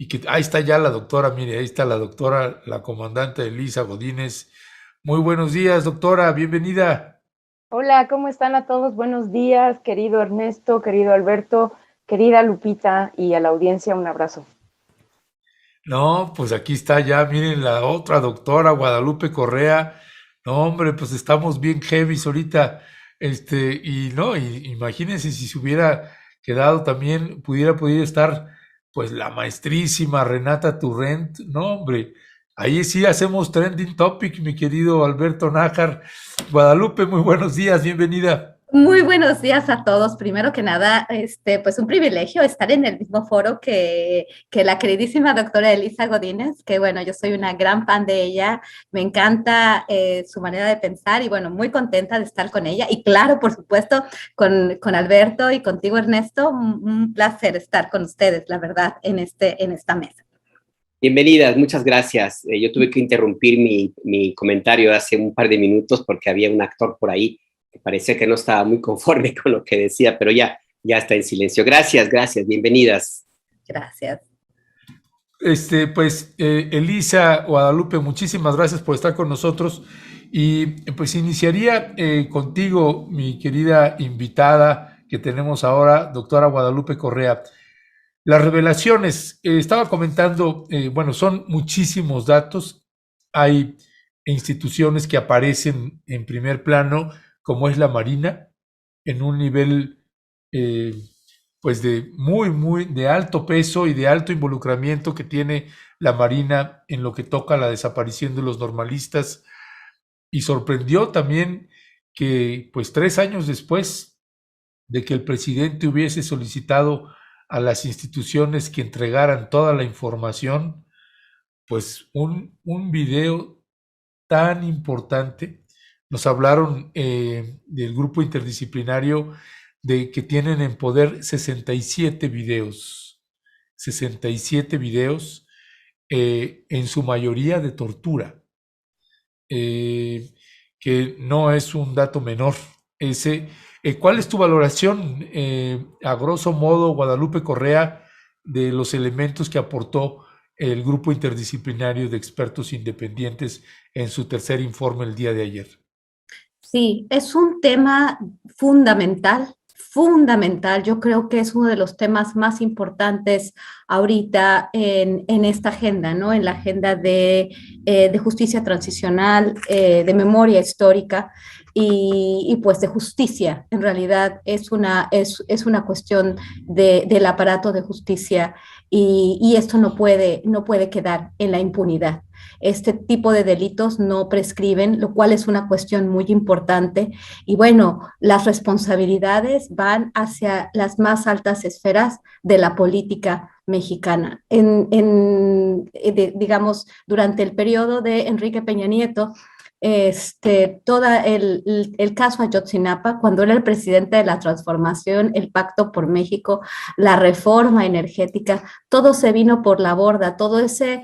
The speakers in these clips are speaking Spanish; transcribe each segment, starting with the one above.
y que ahí está ya la doctora, mire, ahí está la doctora, la comandante Elisa Godínez. Muy buenos días, doctora, bienvenida. Hola, ¿cómo están a todos? Buenos días, querido Ernesto, querido Alberto, querida Lupita y a la audiencia un abrazo. No, pues aquí está ya, miren la otra doctora, Guadalupe Correa. No, hombre, pues estamos bien heavy ahorita. Y no, imagínense si se hubiera quedado también, pudiera estar, pues la maestrísima Renata Turrent. No, hombre, ahí sí hacemos trending topic, mi querido Alberto Nájar. Guadalupe, muy buenos días, bienvenida. Muy buenos días a todos. Primero que nada, pues un privilegio estar en el mismo foro que la queridísima doctora Elisa Godínez, que bueno, yo soy una gran fan de ella, me encanta su manera de pensar y bueno, muy contenta de estar con ella. Y claro, por supuesto, con Alberto y contigo, Ernesto, un placer estar con ustedes, la verdad, en esta mesa. Bienvenidas, muchas gracias. Yo tuve que interrumpir mi comentario hace un par de minutos porque había un actor por ahí que parecía que no estaba muy conforme con lo que decía, pero ya está en silencio. Gracias, bienvenidas. Gracias. Elisa, Guadalupe, muchísimas gracias por estar con nosotros. Y pues iniciaría contigo, mi querida invitada que tenemos ahora, doctora Guadalupe Correa. Las revelaciones, estaba comentando, bueno, son muchísimos datos. Hay instituciones que aparecen en primer plano, como es la Marina, en un nivel eh, pues de de alto peso y de alto involucramiento que tiene la Marina en lo que toca a la desaparición de los normalistas. Y sorprendió también que pues 3 años después de que el presidente hubiese solicitado a las instituciones que entregaran toda la información, pues un video tan importante. Nos hablaron del grupo interdisciplinario de que tienen en poder 67 videos, 67 videos, en su mayoría de tortura, eh, que no es un dato menor. ¿Cuál es tu valoración, a grosso modo, Guadalupe Correa, de los elementos que aportó el grupo interdisciplinario de expertos independientes en su tercer informe el día de ayer? Sí, es un tema fundamental, fundamental. Yo creo que es uno de los temas más importantes ahorita en esta agenda, ¿no? En la agenda de justicia transicional, de memoria histórica y pues de justicia. En realidad es una cuestión del aparato de justicia y esto no puede quedar en la impunidad. Este tipo de delitos no prescriben, lo cual es una cuestión muy importante. Y bueno, las responsabilidades van hacia las más altas esferas de la política mexicana. Digamos, durante el periodo de Enrique Peña Nieto, todo el caso Ayotzinapa, cuando era el presidente de la transformación, el Pacto por México, la reforma energética, todo se vino por la borda, todo ese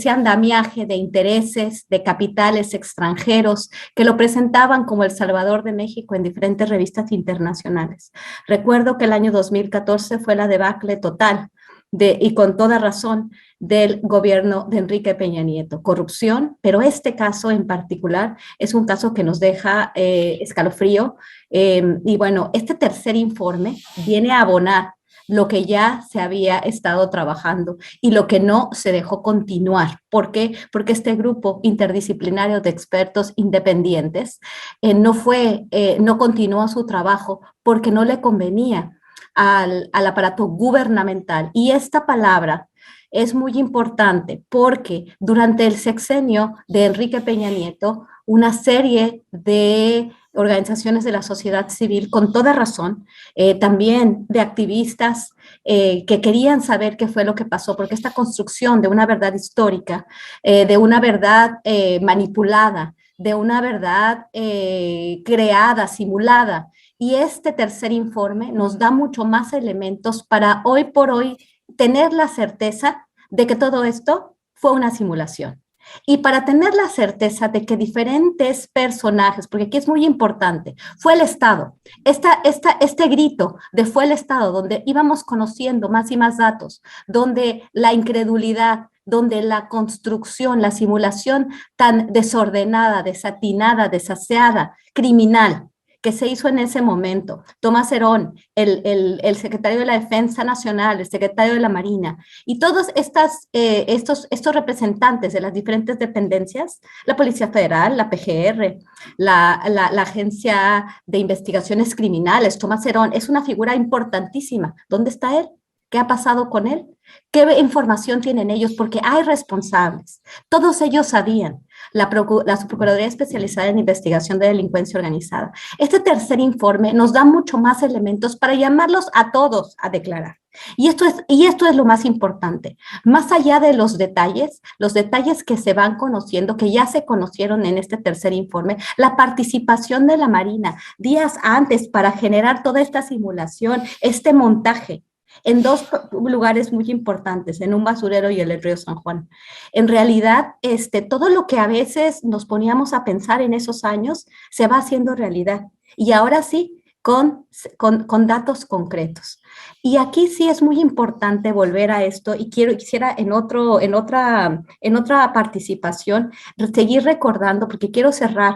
andamiaje de intereses, de capitales extranjeros que lo presentaban como el Salvador de México en diferentes revistas internacionales. Recuerdo que el año 2014 fue la debacle total y con toda razón del gobierno de Enrique Peña Nieto. Corrupción, pero este caso en particular es un caso que nos deja escalofrío. Y bueno, este tercer informe viene a abonar lo que ya se había estado trabajando y lo que no se dejó continuar. ¿Por qué? Porque este grupo interdisciplinario de expertos independientes no continuó su trabajo porque no le convenía al aparato gubernamental. Y esta palabra es muy importante porque durante el sexenio de Enrique Peña Nieto, una serie de organizaciones de la sociedad civil, con toda razón, también de activistas que querían saber qué fue lo que pasó, porque esta construcción de una verdad histórica, de una verdad manipulada, de una verdad creada, simulada, y este tercer informe nos da mucho más elementos para hoy por hoy tener la certeza de que todo esto fue una simulación. Y para tener la certeza de que diferentes personajes, porque aquí es muy importante, fue el Estado, este grito de fue el Estado, donde íbamos conociendo más y más datos, donde la incredulidad, donde la construcción, la simulación tan desordenada, desatinada, desaseada, criminal, que se hizo en ese momento. Tomás Herón, el secretario de la Defensa Nacional, el secretario de la Marina, y todos estos representantes de las diferentes dependencias, la Policía Federal, la PGR, la Agencia de Investigaciones Criminales, Tomás Herón, es una figura importantísima. ¿Dónde está él? ¿Qué ha pasado con él? ¿Qué información tienen ellos? Porque hay responsables. Todos ellos sabían. La Subprocuraduría Especializada en Investigación de Delincuencia Organizada. Este tercer informe nos da mucho más elementos para llamarlos a todos a declarar. Y esto es lo más importante. Más allá de los detalles que se van conociendo, que ya se conocieron en este tercer informe, la participación de la Marina días antes para generar toda esta simulación, este montaje, en dos lugares muy importantes, en un basurero y en el río San Juan. En realidad, todo lo que a veces nos poníamos a pensar en esos años se va haciendo realidad. Y ahora sí, con datos concretos. Y aquí sí es muy importante volver a esto y quisiera en otra participación seguir recordando, porque quiero cerrar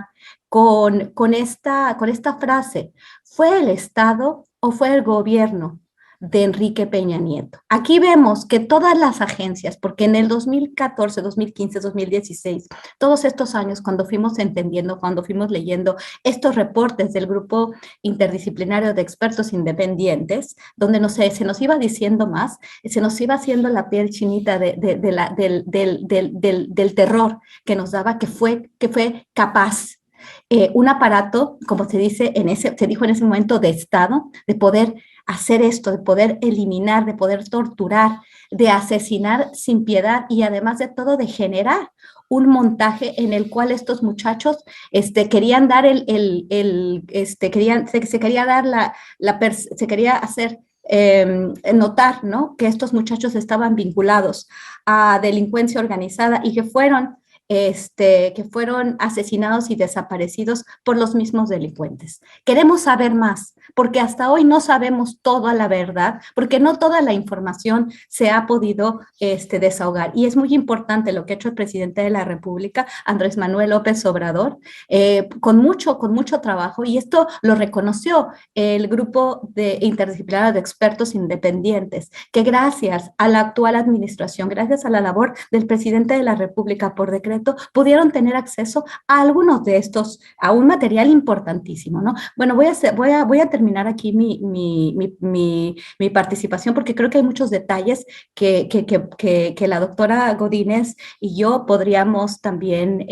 con esta frase. ¿Fue el Estado o fue el gobierno de Enrique Peña Nieto? Aquí vemos que todas las agencias, porque en el 2014, 2015, 2016, todos estos años, cuando fuimos entendiendo, cuando fuimos leyendo estos reportes del grupo interdisciplinario de expertos independientes, donde se nos iba diciendo más, se nos iba haciendo la piel chinita del terror que nos daba, que fue capaz un aparato, como se dijo en ese momento, de Estado, de poder hacer esto, de poder eliminar, de poder torturar, de asesinar sin piedad y además de todo de generar un montaje en el cual estos muchachos querían dar se quería hacer notar, ¿no?, que estos muchachos estaban vinculados a delincuencia organizada y que fueron asesinados y desaparecidos por los mismos delincuentes. Queremos saber más, porque hasta hoy no sabemos toda la verdad, porque no toda la información se ha podido desahogar. Y es muy importante lo que ha hecho el presidente de la República, Andrés Manuel López Obrador, con mucho trabajo, y esto lo reconoció el grupo interdisciplinario de expertos independientes, que gracias a la actual administración, gracias a la labor del presidente de la República por decreto, pudieron tener acceso a algunos de estos, a un material importantísimo, ¿no? Bueno, voy a terminar aquí mi participación, porque creo que hay muchos detalles que la doctora Godínez y yo podríamos también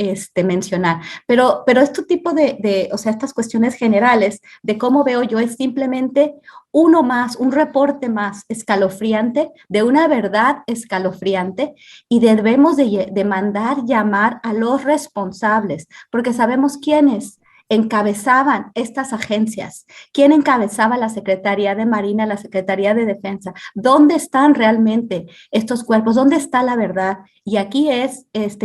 mencionar, pero este tipo o sea, estas cuestiones generales de cómo veo yo es simplemente un reporte más escalofriante de una verdad escalofriante, y debemos de mandar llamar a los responsables, porque sabemos quiénes encabezaban estas agencias, quién encabezaba la Secretaría de Marina, la Secretaría de Defensa, dónde están realmente estos cuerpos, dónde está la verdad. Y aquí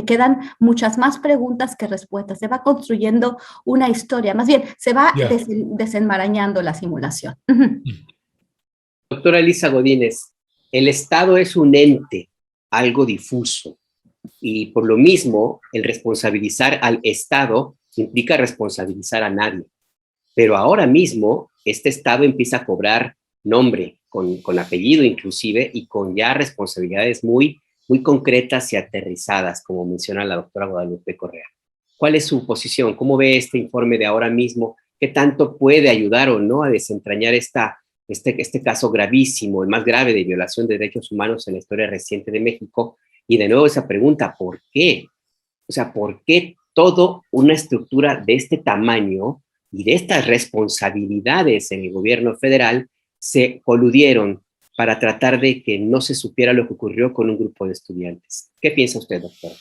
quedan muchas más preguntas que respuestas, se va construyendo una historia, más bien se va desenmarañando la simulación. Doctora Elisa Godínez, el Estado es un ente, algo difuso, y por lo mismo el responsabilizar al Estado implica responsabilizar a nadie. Pero ahora mismo este Estado empieza a cobrar nombre, con apellido inclusive, y con ya responsabilidades muy concretas y aterrizadas, como menciona la doctora Guadalupe Correa. ¿Cuál es su posición? ¿Cómo ve este informe de ahora mismo? ¿Qué tanto puede ayudar o no a desentrañar este caso gravísimo, el más grave de violación de derechos humanos en la historia reciente de México? Y de nuevo esa pregunta, ¿por qué? O sea, ¿por qué toda una estructura de este tamaño y de estas responsabilidades en el gobierno federal se coludieron para tratar de que no se supiera lo que ocurrió con un grupo de estudiantes? ¿Qué piensa usted, doctor?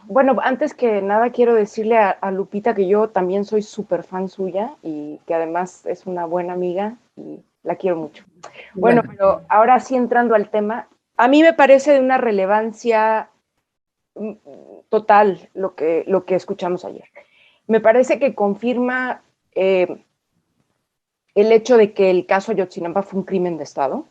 Bueno, antes que nada quiero decirle a Lupita que yo también soy súper fan suya y que además es una buena amiga y la quiero mucho. Bueno, pero ahora sí entrando al tema, a mí me parece de una relevancia total lo que escuchamos ayer. Me parece que confirma el hecho de que el caso Ayotzinapa fue un crimen de Estado.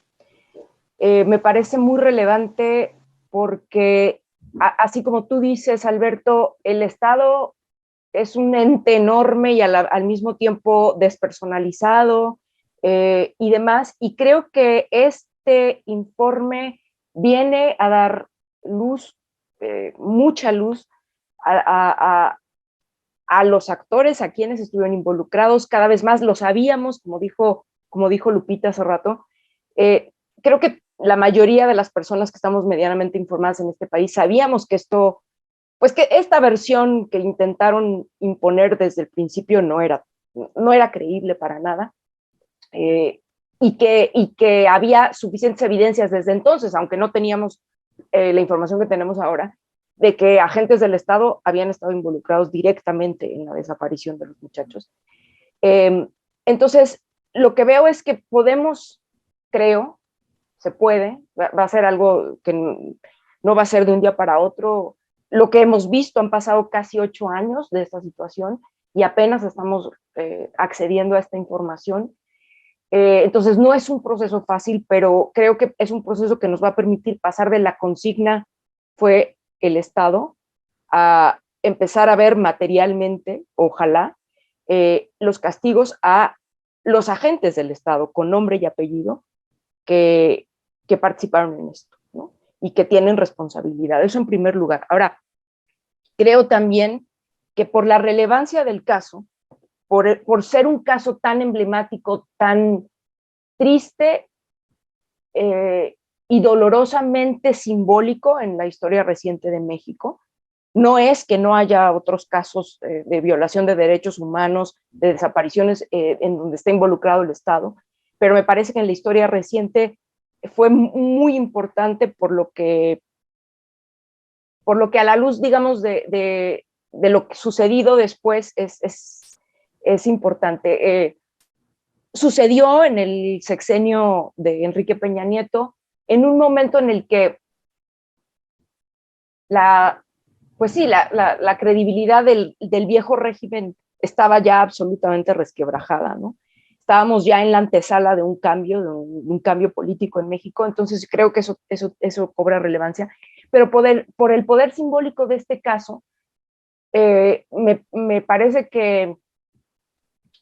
Me parece muy relevante porque, así como tú dices, Alberto, el Estado es un ente enorme y al mismo tiempo despersonalizado y demás, y creo que este informe viene a dar luz, mucha luz, a los actores, a quienes estuvieron involucrados, cada vez más lo sabíamos, como dijo Lupita hace rato. Creo que la mayoría de las personas que estamos medianamente informadas en este país sabíamos que esto, pues que esta versión que intentaron imponer desde el principio no era creíble para nada, y que había suficientes evidencias desde entonces, aunque no teníamos la información que tenemos ahora, de que agentes del Estado habían estado involucrados directamente en la desaparición de los muchachos. Entonces, lo que veo es que podemos, creo, se puede, va a ser algo que no va a ser de un día para otro. Lo que hemos visto, han pasado casi 8 años de esta situación y apenas estamos accediendo a esta información. Entonces, no es un proceso fácil, pero creo que es un proceso que nos va a permitir pasar de la consigna fue el Estado a empezar a ver materialmente, ojalá, los castigos a los agentes del Estado con nombre y apellido que participaron en esto, ¿no? Y que tienen responsabilidad. Eso en primer lugar. Ahora, creo también que por la relevancia del caso, por ser un caso tan emblemático, tan triste y dolorosamente simbólico en la historia reciente de México, no es que no haya otros casos de violación de derechos humanos, de desapariciones en donde está involucrado el Estado, pero me parece que en la historia reciente fue muy importante por lo que a la luz, digamos, de lo que sucedido después es importante. Sucedió en el sexenio de Enrique Peña Nieto, en un momento en el que la credibilidad del viejo régimen estaba ya absolutamente resquebrajada, ¿no? Estábamos ya en la antesala de un cambio político en México, entonces creo que eso cobra relevancia, pero por el poder simbólico de este caso, me parece que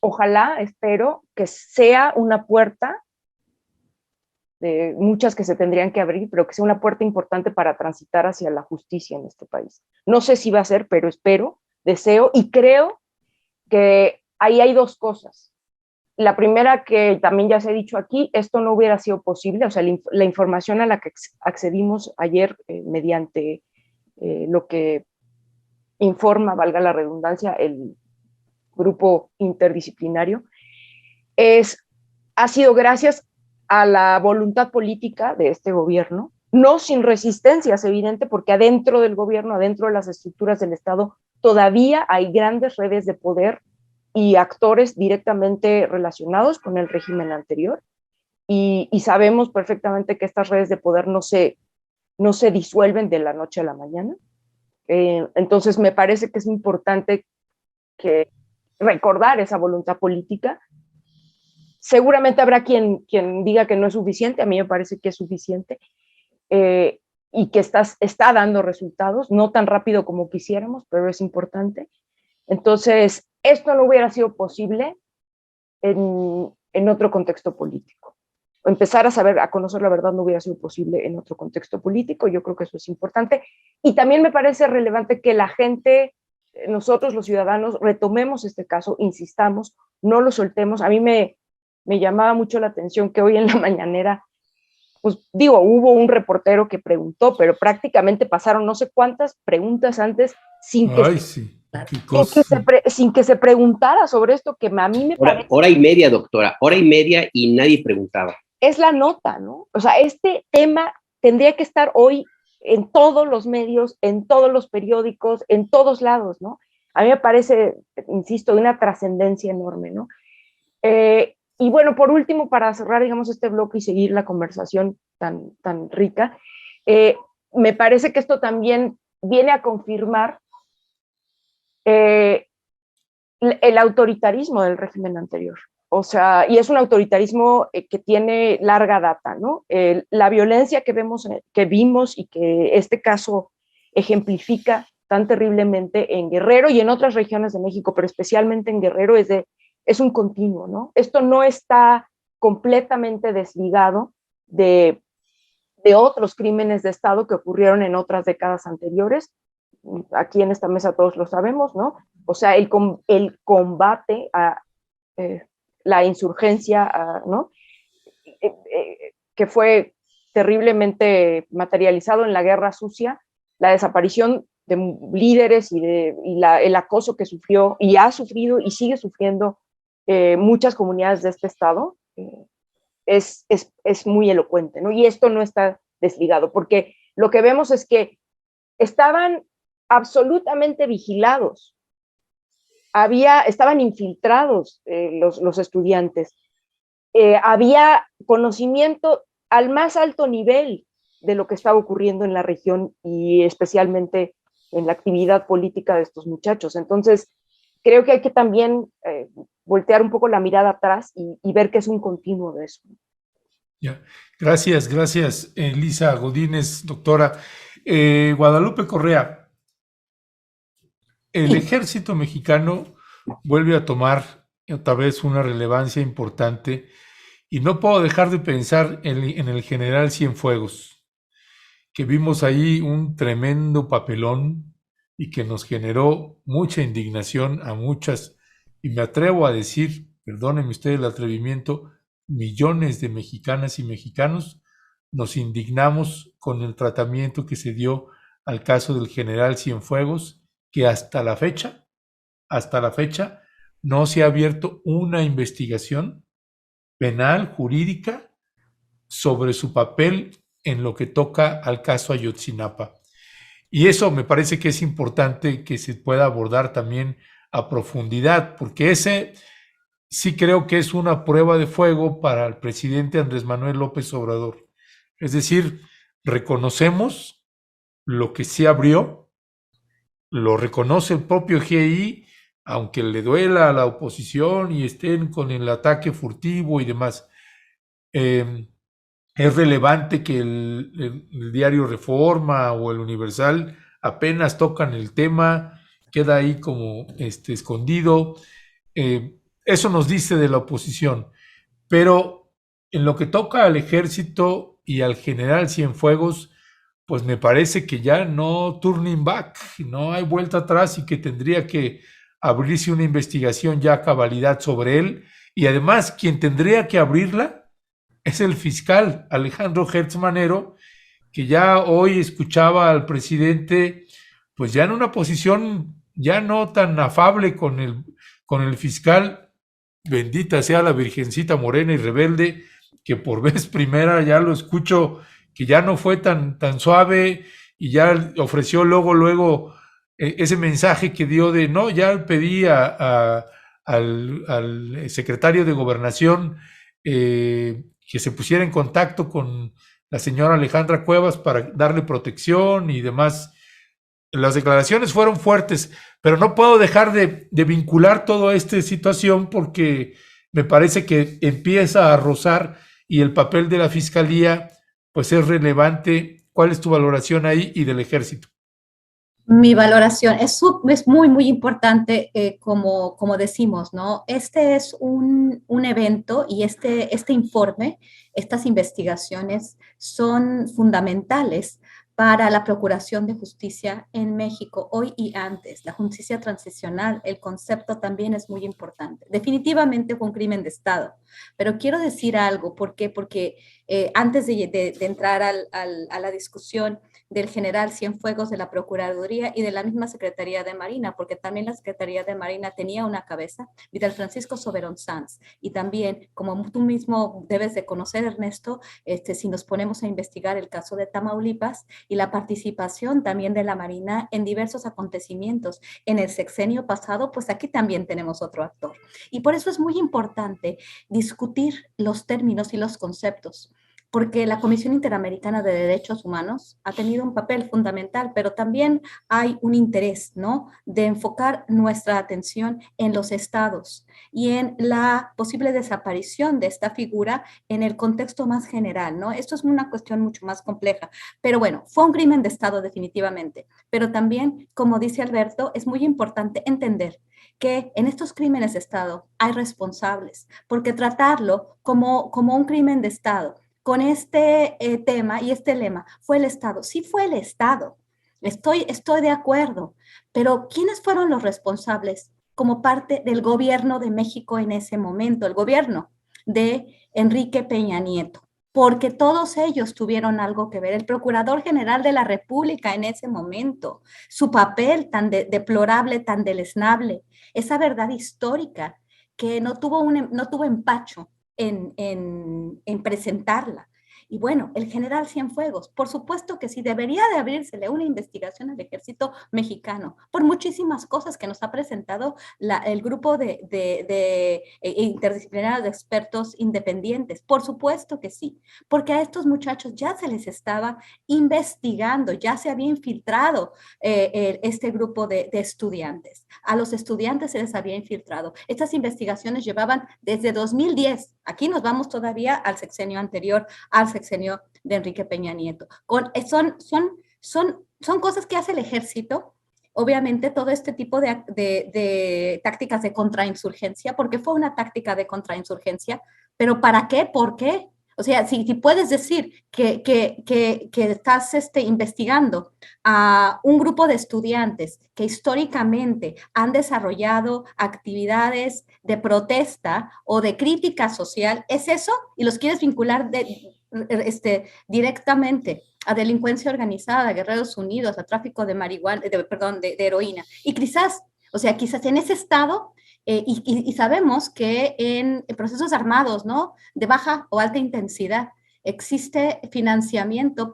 ojalá, espero, que sea una puerta de muchas que se tendrían que abrir, pero que sea una puerta importante para transitar hacia la justicia en este país. No sé si va a ser, pero espero, deseo y creo que ahí hay dos cosas. La primera, que también ya se ha dicho aquí, esto no hubiera sido posible, o sea, la información a la que accedimos ayer mediante lo que informa, valga la redundancia, el grupo interdisciplinario, ha sido gracias a la voluntad política de este gobierno, no sin resistencias, evidente, porque adentro del gobierno, adentro de las estructuras del Estado, todavía hay grandes redes de poder y actores directamente relacionados con el régimen anterior, y sabemos perfectamente que estas redes de poder no se disuelven de la noche a la mañana. Entonces me parece que es importante que recordar esa voluntad política. Seguramente habrá quien diga que no es suficiente, a mí me parece que es suficiente, y que está dando resultados, no tan rápido como quisiéramos, pero es importante. Entonces, esto no hubiera sido posible en otro contexto político. Empezar a conocer la verdad no hubiera sido posible en otro contexto político, yo creo que eso es importante. Y también me parece relevante que la gente, nosotros los ciudadanos, retomemos este caso, insistamos, no lo soltemos. A mí me llamaba mucho la atención que hoy en la mañanera, pues digo, hubo un reportero que preguntó, pero prácticamente pasaron no sé cuántas preguntas antes sin que se preguntara sobre esto, que a mí me parece... Hora y media, doctora, hora y media y nadie preguntaba. Es la nota, ¿no? O sea, este tema tendría que estar hoy en todos los medios, en todos los periódicos, en todos lados, ¿no? A mí me parece, insisto, de una trascendencia enorme, ¿no? Y bueno, por último, para cerrar, digamos, este bloque y seguir la conversación tan rica, me parece que esto también viene a confirmar el autoritarismo del régimen anterior. O sea, y es un autoritarismo que tiene larga data, ¿no? La violencia que vimos y que este caso ejemplifica tan terriblemente en Guerrero y en otras regiones de México, pero especialmente en Guerrero, es un continuo, ¿no? Esto no está completamente desligado de otros crímenes de Estado que ocurrieron en otras décadas anteriores. Aquí en esta mesa todos lo sabemos, ¿no? O sea, el combate a la insurgencia, ¿no? Que fue terriblemente materializado en la Guerra Sucia, la desaparición de líderes y el acoso que sufrió y ha sufrido y sigue sufriendo muchas comunidades de este estado, es muy elocuente, ¿no? Y esto no está desligado, porque lo que vemos es que estaban absolutamente vigilados, estaban infiltrados los estudiantes, había conocimiento al más alto nivel de lo que estaba ocurriendo en la región y especialmente en la actividad política de estos muchachos. Entonces, creo que hay que también voltear un poco la mirada atrás y ver que es un continuo de eso. Ya. Gracias, Elisa Godínez, doctora. Guadalupe Correa, el ejército mexicano vuelve a tomar otra vez una relevancia importante y no puedo dejar de pensar en el general Cienfuegos, que vimos ahí un tremendo papelón y que nos generó mucha indignación a muchas, y me atrevo a decir, perdónenme ustedes el atrevimiento, millones de mexicanas y mexicanos nos indignamos con el tratamiento que se dio al caso del general Cienfuegos, que hasta la fecha, no se ha abierto una investigación penal, jurídica, sobre su papel en lo que toca al caso Ayotzinapa. Y eso me parece que es importante que se pueda abordar también a profundidad, porque ese sí creo que es una prueba de fuego para el presidente Andrés Manuel López Obrador. Es decir, reconocemos lo que se abrió, lo reconoce el propio GI, aunque le duela a la oposición y estén con el ataque furtivo y demás. Es relevante que el diario Reforma o el Universal apenas tocan el tema, queda ahí como escondido. Eso nos dice de la oposición, pero en lo que toca al ejército y al general Cienfuegos, pues me parece que ya no turning back, no hay vuelta atrás y que tendría que abrirse una investigación ya a cabalidad sobre él, y además quien tendría que abrirla es el fiscal Alejandro Gertz Manero, que ya hoy escuchaba al presidente, pues ya en una posición ya no tan afable con el fiscal. Bendita sea la Virgencita morena y rebelde, que por vez primera ya lo escucho, que ya no fue tan suave y ya ofreció luego ese mensaje que dio de no, ya pedí al secretario de Gobernación que se pusiera en contacto con la señora Alejandra Cuevas para darle protección y demás. Las declaraciones fueron fuertes, pero no puedo dejar de vincular toda esta situación porque me parece que empieza a rozar y el papel de la fiscalía pues es relevante. ¿Cuál es tu valoración ahí y del ejército? Mi valoración es muy, muy importante, como decimos, ¿no? Este es un evento y este informe, estas investigaciones son fundamentales para la procuración de justicia en México hoy y antes. La justicia transicional, el concepto también es muy importante. Definitivamente fue un crimen de Estado, pero quiero decir algo. ¿Por qué? Porque antes de entrar a la discusión del general Cienfuegos, de la Procuraduría y de la misma Secretaría de Marina, porque también la Secretaría de Marina tenía una cabeza, Vidal Francisco Soberón Sanz, y también, como tú mismo debes de conocer, Ernesto, si nos ponemos a investigar el caso de Tamaulipas y la participación también de la Marina en diversos acontecimientos en el sexenio pasado, pues aquí también tenemos otro actor. Y por eso es muy importante discutir los términos y los conceptos. porque la Comisión Interamericana de Derechos Humanos ha tenido un papel fundamental, pero también hay un interés, ¿no?, de enfocar nuestra atención en los estados y en la posible desaparición de esta figura en el contexto más general, ¿no? Esto es una cuestión mucho más compleja, pero bueno, fue un crimen de Estado definitivamente, pero también, como dice Alberto, es muy importante entender que en estos crímenes de Estado hay responsables, porque tratarlo como un crimen de Estado, con este tema y este lema, fue el Estado. Sí fue el Estado, estoy de acuerdo, pero ¿quiénes fueron los responsables como parte del gobierno de México en ese momento? El gobierno de Enrique Peña Nieto, porque todos ellos tuvieron algo que ver. El Procurador General de la República en ese momento, su papel tan deplorable, tan deleznable, esa verdad histórica que no tuvo empacho en presentarla. Y bueno, el general Cienfuegos, por supuesto que sí, debería de abrírsele una investigación al ejército mexicano por muchísimas cosas que nos ha presentado el grupo interdisciplinario de expertos independientes. Por supuesto que sí, porque a estos muchachos ya se les estaba investigando, ya se había infiltrado este grupo de estudiantes. A los estudiantes se les había infiltrado. Estas investigaciones llevaban desde 2010. Aquí nos vamos todavía al sexenio anterior, al sexenio de Enrique Peña Nieto. Son cosas que hace el ejército, obviamente todo este tipo de tácticas de contrainsurgencia, porque fue una táctica de contrainsurgencia, pero ¿para qué? ¿Por qué? O sea, si puedes decir que estás investigando a un grupo de estudiantes que históricamente han desarrollado actividades de protesta o de crítica social, ¿es eso? Y los quieres vincular directamente a delincuencia organizada, a Guerreros Unidos, a tráfico de marihuana, de heroína. Y quizás en ese estado, y sabemos que en procesos armados, ¿no?, de baja o alta intensidad, existe financiamiento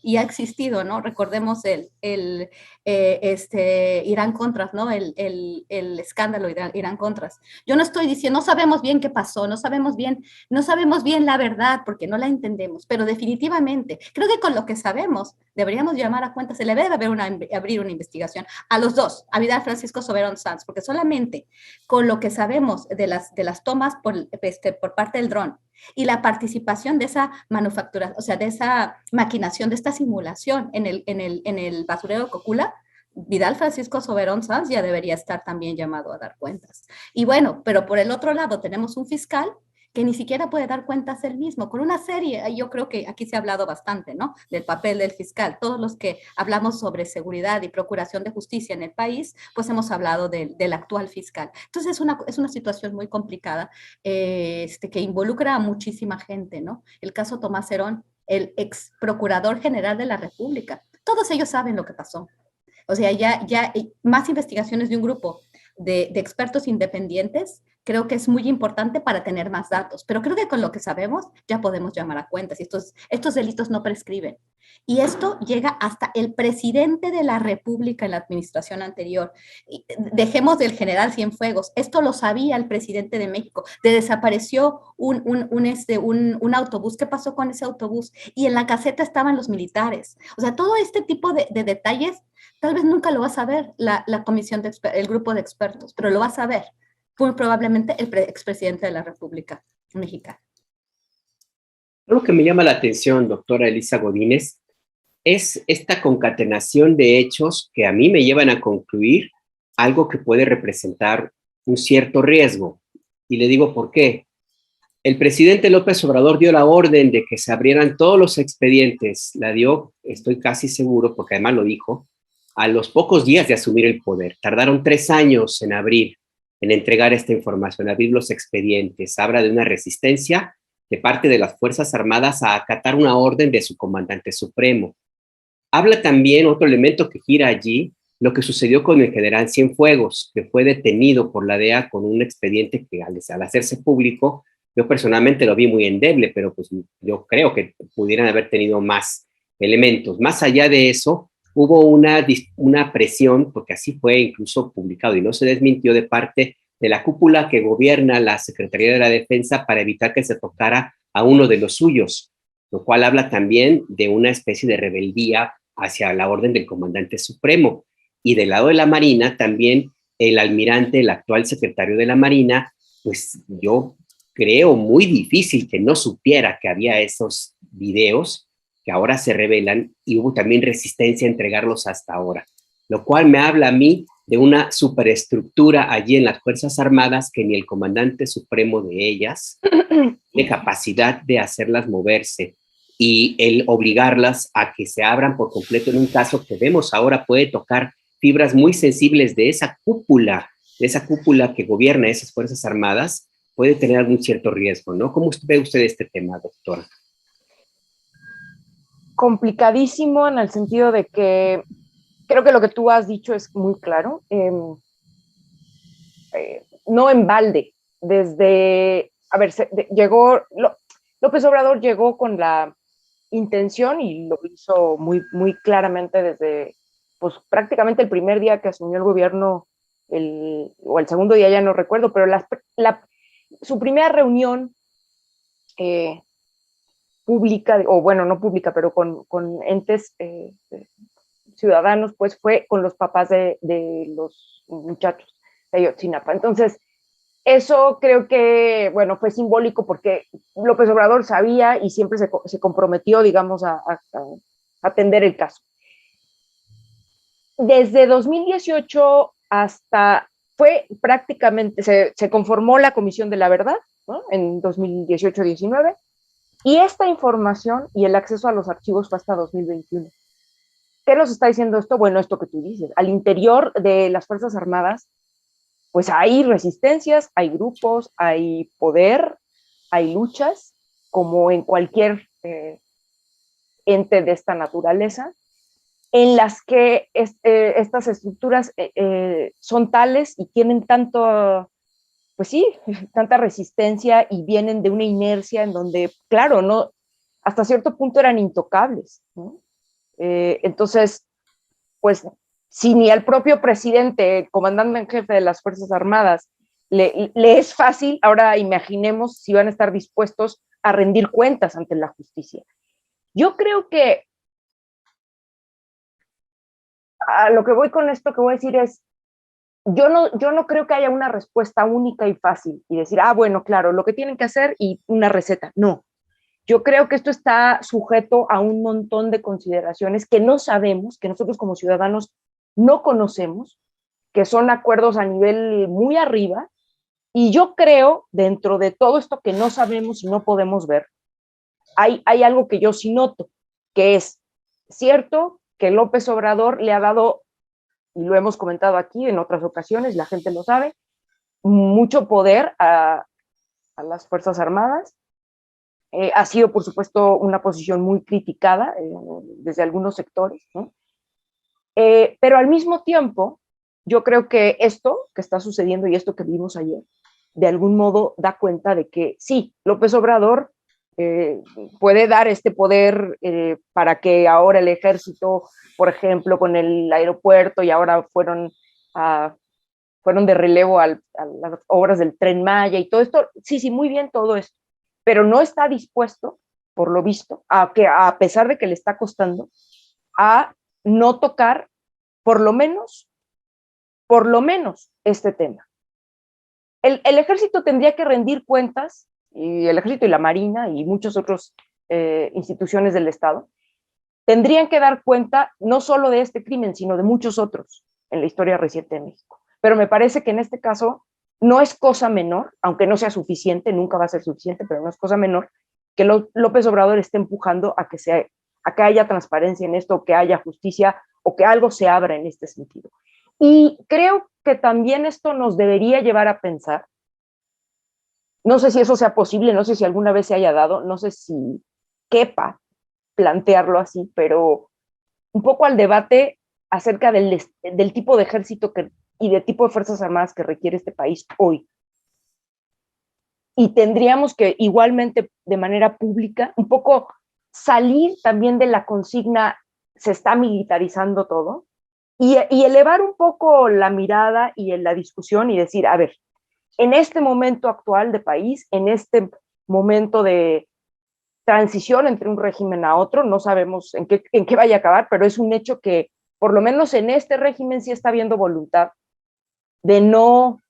y ha existido, ¿no? Recordemos Irán-Contras, ¿no? El escándalo Irán-Contras. Yo no estoy diciendo, no sabemos bien qué pasó, no sabemos bien la verdad porque no la entendemos, pero definitivamente, creo que con lo que sabemos, deberíamos llamar a cuenta, se le debe abrir una investigación a los dos, a Vidal Francisco Soberón Sanz, porque solamente con lo que sabemos de las tomas por parte del dron y la participación de esa manufactura, o sea, de esa maquinación, de esta simulación en el basurero Cocula, Vidal Francisco Soberón Sanz ya debería estar también llamado a dar cuentas. Y bueno, pero por el otro lado tenemos un fiscal que ni siquiera puede dar cuentas él mismo, con una serie, yo creo que aquí se ha hablado bastante, ¿no?, del papel del fiscal. Todos los que hablamos sobre seguridad y procuración de justicia en el país, pues hemos hablado del actual fiscal. Entonces es una situación muy complicada, que involucra a muchísima gente, ¿no? El caso Tomás Herón, el ex procurador general de la República, todos ellos saben lo que pasó. O sea, ya más investigaciones de un grupo de expertos independientes, creo que es muy importante para tener más datos, pero creo que con lo que sabemos ya podemos llamar a cuentas y estos delitos no prescriben. Y esto llega hasta el presidente de la República en la administración anterior. Dejemos del general Cienfuegos, esto lo sabía el presidente de México, desapareció un autobús. ¿Qué pasó con ese autobús? Y en la caseta estaban los militares. O sea, todo este tipo de detalles tal vez nunca lo va a saber la comisión el grupo de expertos, pero lo va a saber muy probablemente el expresidente de la República Mexicana. Lo que me llama la atención, doctora Elisa Godínez, es esta concatenación de hechos que a mí me llevan a concluir algo que puede representar un cierto riesgo. Y le digo por qué. El presidente López Obrador dio la orden de que se abrieran todos los expedientes. La dio, estoy casi seguro, porque además lo dijo, a los pocos días de asumir el poder. Tardaron 3 años en entregar esta información, abrir los expedientes. Habla de una resistencia de parte de las Fuerzas Armadas a acatar una orden de su comandante supremo. Habla también otro elemento que gira allí, lo que sucedió con el general Cienfuegos, que fue detenido por la DEA con un expediente que al hacerse público, yo personalmente lo vi muy endeble, pero pues yo creo que pudieran haber tenido más elementos. Más allá de eso, hubo una presión, porque así fue incluso publicado y no se desmintió, de parte de la cúpula que gobierna la Secretaría de la Defensa para evitar que se tocara a uno de los suyos. lo cual habla también de una especie de rebeldía hacia la orden del comandante supremo. Y del lado de la Marina, también el almirante, el actual secretario de la Marina, pues yo creo muy difícil que no supiera que había esos videos que ahora se revelan, y hubo también resistencia a entregarlos hasta ahora, lo cual me habla a mí de una superestructura allí en las Fuerzas Armadas que ni el comandante supremo de ellas tiene capacidad de hacerlas moverse, y el obligarlas a que se abran por completo en un caso que vemos ahora puede tocar fibras muy sensibles de esa cúpula que gobierna esas Fuerzas Armadas, puede tener algún cierto riesgo, ¿no? ¿Cómo ve usted este tema, doctora? Complicadísimo en el sentido de que creo que lo que tú has dicho es muy claro. No en balde. López Obrador llegó con la intención, y lo hizo muy, muy claramente desde, pues prácticamente el primer día que asumió el gobierno, o el segundo día, ya no recuerdo, pero su primera reunión pública, o bueno, no pública, pero con entes ciudadanos, pues fue con los papás de los muchachos de Ayotzinapa. Entonces, eso creo que, bueno, fue simbólico porque López Obrador sabía y siempre se comprometió, digamos, a atender el caso. Desde 2018 hasta, fue prácticamente, se conformó la Comisión de la Verdad, ¿no? En 2018-19, y esta información y el acceso a los archivos fue hasta 2021. ¿Qué nos está diciendo esto? Bueno, esto que tú dices, al interior de las Fuerzas Armadas, pues hay resistencias, hay grupos, hay poder, hay luchas, como en cualquier ente de esta naturaleza, en las que estas estructuras son tales y tienen tanto, pues sí, tanta resistencia, y vienen de una inercia en donde, claro, no, hasta cierto punto eran intocables, ¿no? Entonces, pues, si ni al propio presidente, el comandante en jefe de las Fuerzas Armadas, le es fácil, ahora imaginemos si van a estar dispuestos a rendir cuentas ante la justicia. Yo creo que a lo que voy con esto que voy a decir es, yo no creo que haya una respuesta única y fácil y decir, bueno, claro, lo que tienen que hacer y una receta. No, yo creo que esto está sujeto a un montón de consideraciones que no sabemos, que nosotros como ciudadanos no conocemos, que son acuerdos a nivel muy arriba, y yo creo, dentro de todo esto que no sabemos y no podemos ver, hay algo que yo sí noto, que es cierto que López Obrador le ha dado, y lo hemos comentado aquí en otras ocasiones, la gente lo sabe, mucho poder a las Fuerzas Armadas. Ha sido, por supuesto, una posición muy criticada desde algunos sectores, ¿no? Pero al mismo tiempo, yo creo que esto que está sucediendo y esto que vimos ayer, de algún modo da cuenta de que sí, López Obrador puede dar este poder para que ahora el ejército, por ejemplo, con el aeropuerto, y ahora fueron de relevo a las obras del Tren Maya y todo esto, sí, muy bien todo esto, pero no está dispuesto, por lo visto, a pesar de que le está costando, a no tocar por lo menos este tema. El ejército tendría que rendir cuentas, y el ejército y la marina y muchas otras instituciones del Estado tendrían que dar cuenta no solo de este crimen, sino de muchos otros en la historia reciente de México. Pero me parece que en este caso no es cosa menor, aunque no sea suficiente, nunca va a ser suficiente, pero no es cosa menor que López Obrador esté empujando a que haya transparencia en esto, que haya justicia, o que algo se abra en este sentido. Y creo que también esto nos debería llevar a pensar, no sé si eso sea posible, no sé si alguna vez se haya dado, no sé si quepa plantearlo así, pero un poco al debate acerca del tipo de ejército y del tipo de Fuerzas Armadas que requiere este país hoy. Y tendríamos que igualmente, de manera pública, un poco salir también de la consigna se está militarizando todo, y elevar un poco la mirada y la discusión y decir, a ver, en este momento actual de país, en este momento de transición entre un régimen a otro, no sabemos en qué vaya a acabar, pero es un hecho que por lo menos en este régimen sí está habiendo voluntad de no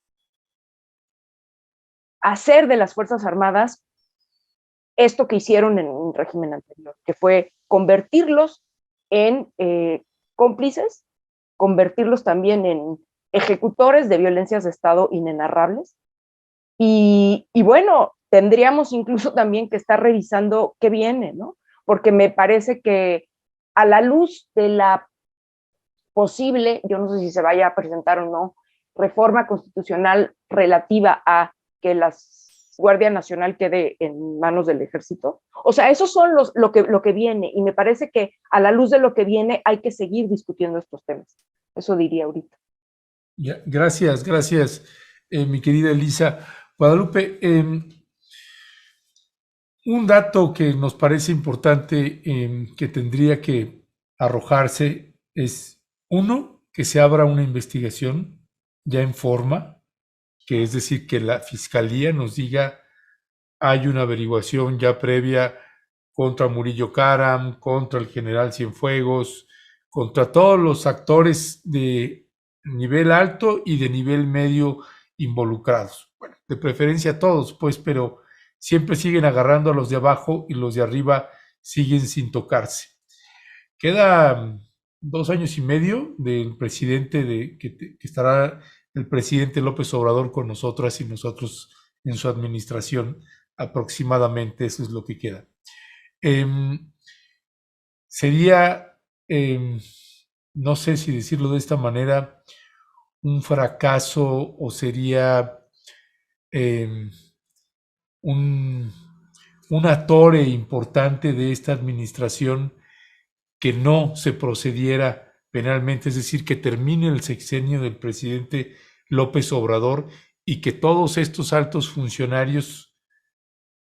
hacer de las Fuerzas Armadas esto que hicieron en un régimen anterior, que fue convertirlos en cómplices, convertirlos también en ejecutores de violencias de Estado inenarrables. Y bueno, tendríamos incluso también que estar revisando qué viene, ¿no? Porque me parece que a la luz de la posible, yo no sé si se vaya a presentar o no, reforma constitucional relativa a que la Guardia Nacional quede en manos del ejército. O sea, esos son lo que viene, y me parece que a la luz de lo que viene hay que seguir discutiendo estos temas. Eso diría ahorita. Gracias, mi querida Elisa. Guadalupe, un dato que nos parece importante que tendría que arrojarse es, uno, que se abra una investigación ya en forma, que es decir, que la Fiscalía nos diga hay una averiguación ya previa contra Murillo Karam, contra el general Cienfuegos, contra todos los actores de nivel alto y de nivel medio involucrados. Bueno, de preferencia todos, pues, pero siempre siguen agarrando a los de abajo y los de arriba siguen sin tocarse. Queda 2 años y medio del presidente, que estará el presidente López Obrador con nosotras y nosotros en su administración, aproximadamente eso es lo que queda. Sería, no sé si decirlo de esta manera, un fracaso o sería un atore importante de esta administración que no se procediera penalmente, es decir, que termine el sexenio del presidente López Obrador y que todos estos altos funcionarios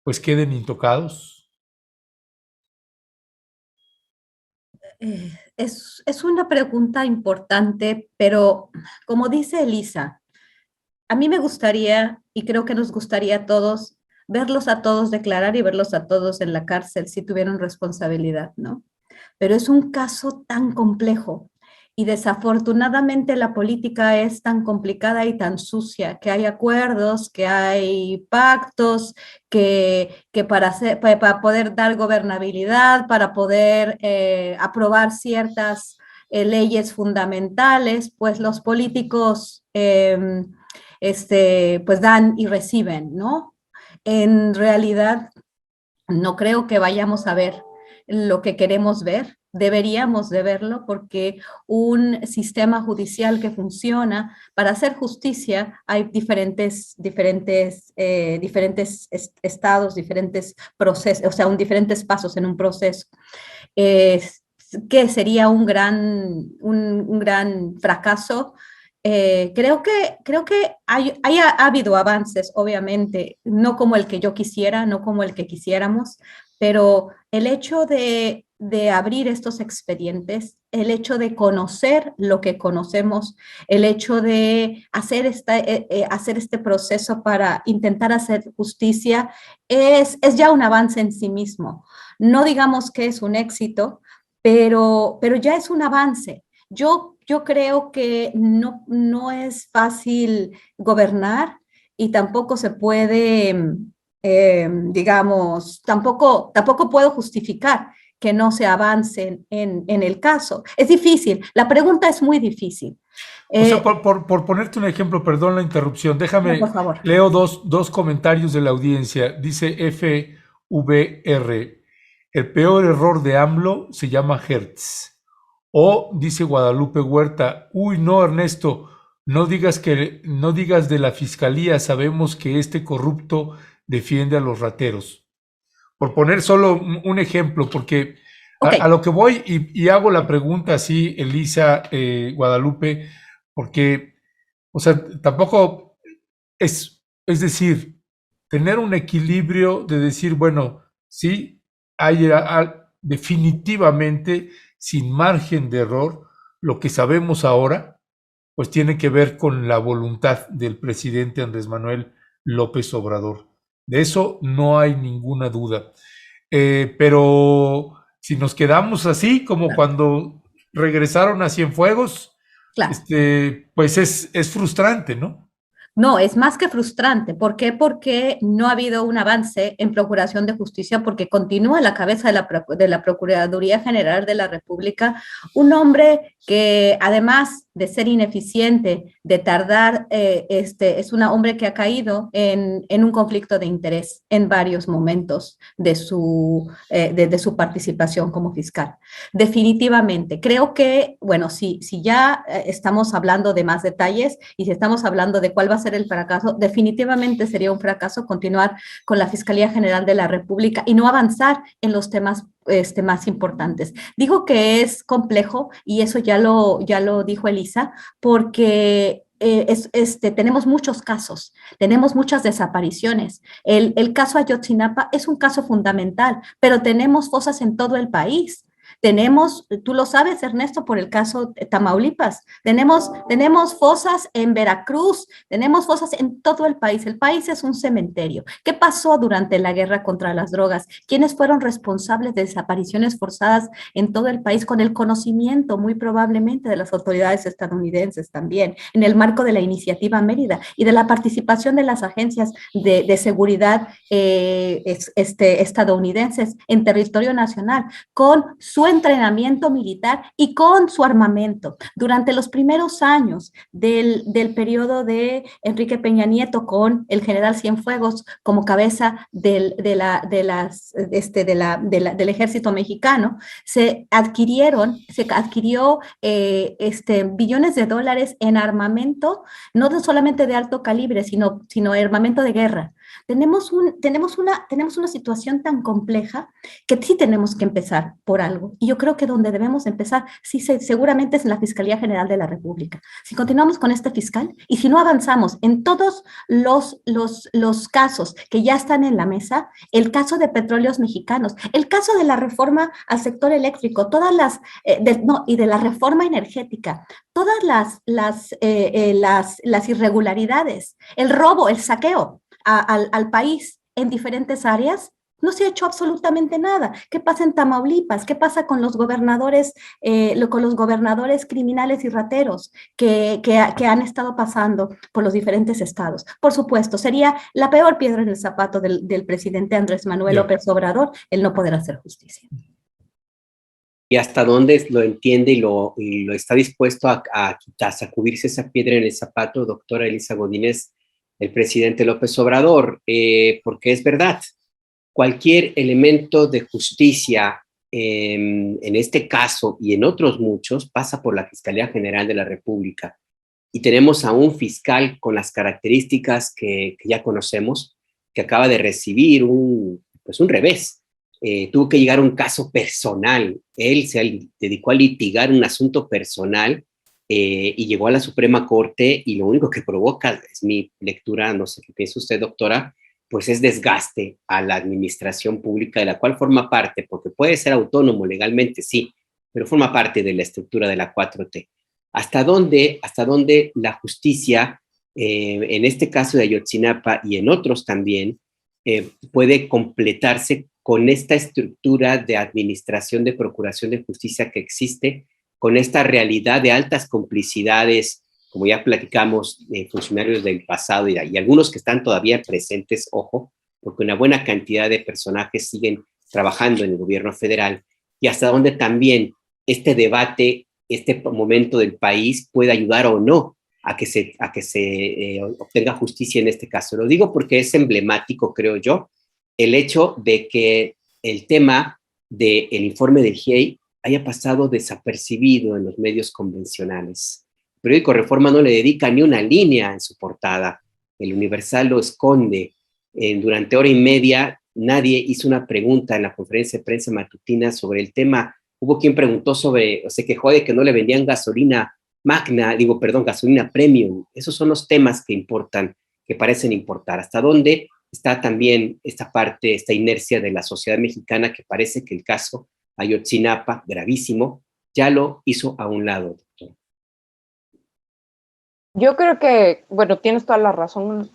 pues queden intocados. Es una pregunta importante, pero como dice Elisa, a mí me gustaría, y creo que nos gustaría a todos, verlos a todos declarar y verlos a todos en la cárcel si tuvieran responsabilidad, ¿no? Pero es un caso tan complejo y desafortunadamente la política es tan complicada y tan sucia, que hay acuerdos, que hay pactos, que para poder dar gobernabilidad, para poder aprobar ciertas leyes fundamentales, pues los políticos pues dan y reciben, ¿no? En realidad, no creo que vayamos a ver lo que queremos ver. Deberíamos de verlo porque un sistema judicial que funciona para hacer justicia hay diferentes estados, diferentes procesos, o sea, diferentes pasos en un proceso. Que sería un gran fracaso. Creo que ha habido avances, obviamente, no como el que yo quisiera, no como el que quisiéramos, pero el hecho de abrir estos expedientes, el hecho de conocer lo que conocemos, el hecho de hacer este proceso para intentar hacer justicia, es ya un avance en sí mismo. No digamos que es un éxito, pero ya es un avance. Yo creo que no es fácil gobernar y tampoco se puede, digamos, tampoco puedo justificar que no se avance en el caso. Es difícil, la pregunta es muy difícil. O sea, por ponerte un ejemplo, perdón la interrupción, déjame, por favor. Leo dos comentarios de la audiencia. Dice FVR, el peor error de AMLO se llama Hertz. O dice Guadalupe Huerta, uy, no, Ernesto, no digas de la fiscalía, sabemos que este corrupto defiende a los rateros. Por poner solo un ejemplo, porque okay, a lo que voy y hago la pregunta así, Elisa, Guadalupe, porque, o sea, tampoco es decir, tener un equilibrio de decir, bueno, sí, hay definitivamente, sin margen de error, lo que sabemos ahora, pues tiene que ver con la voluntad del presidente Andrés Manuel López Obrador. De eso no hay ninguna duda. pero si nos quedamos así, como Claro. cuando regresaron a Cienfuegos, Claro. pues es frustrante, ¿no? No, es más que frustrante. ¿Por qué? Porque no ha habido un avance en procuración de justicia, porque continúa a la cabeza de la Procuraduría General de la República un hombre que, además de ser ineficiente, de tardar, es un hombre que ha caído en un conflicto de interés en varios momentos de su participación como fiscal. Definitivamente, creo que, bueno, si ya estamos hablando de más detalles y si estamos hablando de cuál va a ser el fracaso, definitivamente sería un fracaso continuar con la Fiscalía General de la República y no avanzar en los temas más importantes. Digo que es complejo y eso ya lo dijo Elisa, porque tenemos muchos casos, tenemos muchas desapariciones. El caso Ayotzinapa es un caso fundamental, pero tenemos fosas en todo el país. Tenemos, tú lo sabes, Ernesto, por el caso de Tamaulipas. Tenemos fosas en Veracruz, tenemos fosas en todo el país. El país es un cementerio. ¿Qué pasó durante la guerra contra las drogas? ¿Quiénes fueron responsables de desapariciones forzadas en todo el país con el conocimiento, muy probablemente, de las autoridades estadounidenses también, en el marco de la iniciativa Mérida y de la participación de las agencias de seguridad estadounidenses en territorio nacional, con su entrenamiento militar y con su armamento? Durante los primeros años del periodo de Enrique Peña Nieto, con el general Cienfuegos como cabeza del ejército mexicano, se adquirió billones de dólares en armamento, no solamente de alto calibre, sino armamento de guerra. Tenemos una situación tan compleja que sí tenemos que empezar por algo. Y yo creo que donde debemos empezar, sí, seguramente es en la Fiscalía General de la República. Si continuamos con este fiscal y si no avanzamos en todos los casos que ya están en la mesa, el caso de Petróleos Mexicanos, el caso de la reforma al sector eléctrico, y de la reforma energética, todas las irregularidades, el robo, el saqueo al país en diferentes áreas, no se ha hecho absolutamente nada. ¿Qué pasa en Tamaulipas? ¿Qué pasa con los gobernadores criminales y rateros que han estado pasando por los diferentes estados? Por supuesto, sería la peor piedra en el zapato del presidente Andrés Manuel López Obrador el no poder hacer justicia. Y hasta dónde lo entiende y lo está dispuesto a sacudirse esa piedra en el zapato, doctora Elisa Godínez, el presidente López Obrador, porque es verdad, cualquier elemento de justicia, en este caso y en otros muchos, pasa por la Fiscalía General de la República. Y tenemos a un fiscal con las características que ya conocemos, que acaba de recibir un revés. Tuvo que llegar a un caso personal. Él se dedicó a litigar un asunto personal y llegó a la Suprema Corte, y lo único que provoca, es mi lectura, no sé qué piensa usted, doctora, pues es desgaste a la administración pública de la cual forma parte, porque puede ser autónomo legalmente, sí, pero forma parte de la estructura de la 4T. ¿Hasta dónde la justicia, en este caso de Ayotzinapa y en otros también, puede completarse con esta estructura de administración de procuración de justicia que existe, con esta realidad de altas complicidades, como ya platicamos, funcionarios del pasado y algunos que están todavía presentes, ojo, porque una buena cantidad de personajes siguen trabajando en el gobierno federal, y hasta dónde también este debate, este momento del país puede ayudar o no a que se obtenga justicia en este caso? Lo digo porque es emblemático, creo yo, el hecho de que el tema del informe del GIEI haya pasado desapercibido en los medios convencionales. El periódico Reforma no le dedica ni una línea en su portada. El Universal lo esconde. Durante hora y media nadie hizo una pregunta en la conferencia de prensa matutina sobre el tema. Hubo quien preguntó se quejó de que no le vendían gasolina gasolina premium. Esos son los temas que importan, que parecen importar. ¿Hasta dónde está también esta parte, esta inercia de la sociedad mexicana, que parece que el caso Ayotzinapa, gravísimo, ya lo hizo a un lado, doctor? Yo creo que, bueno, tienes toda la razón,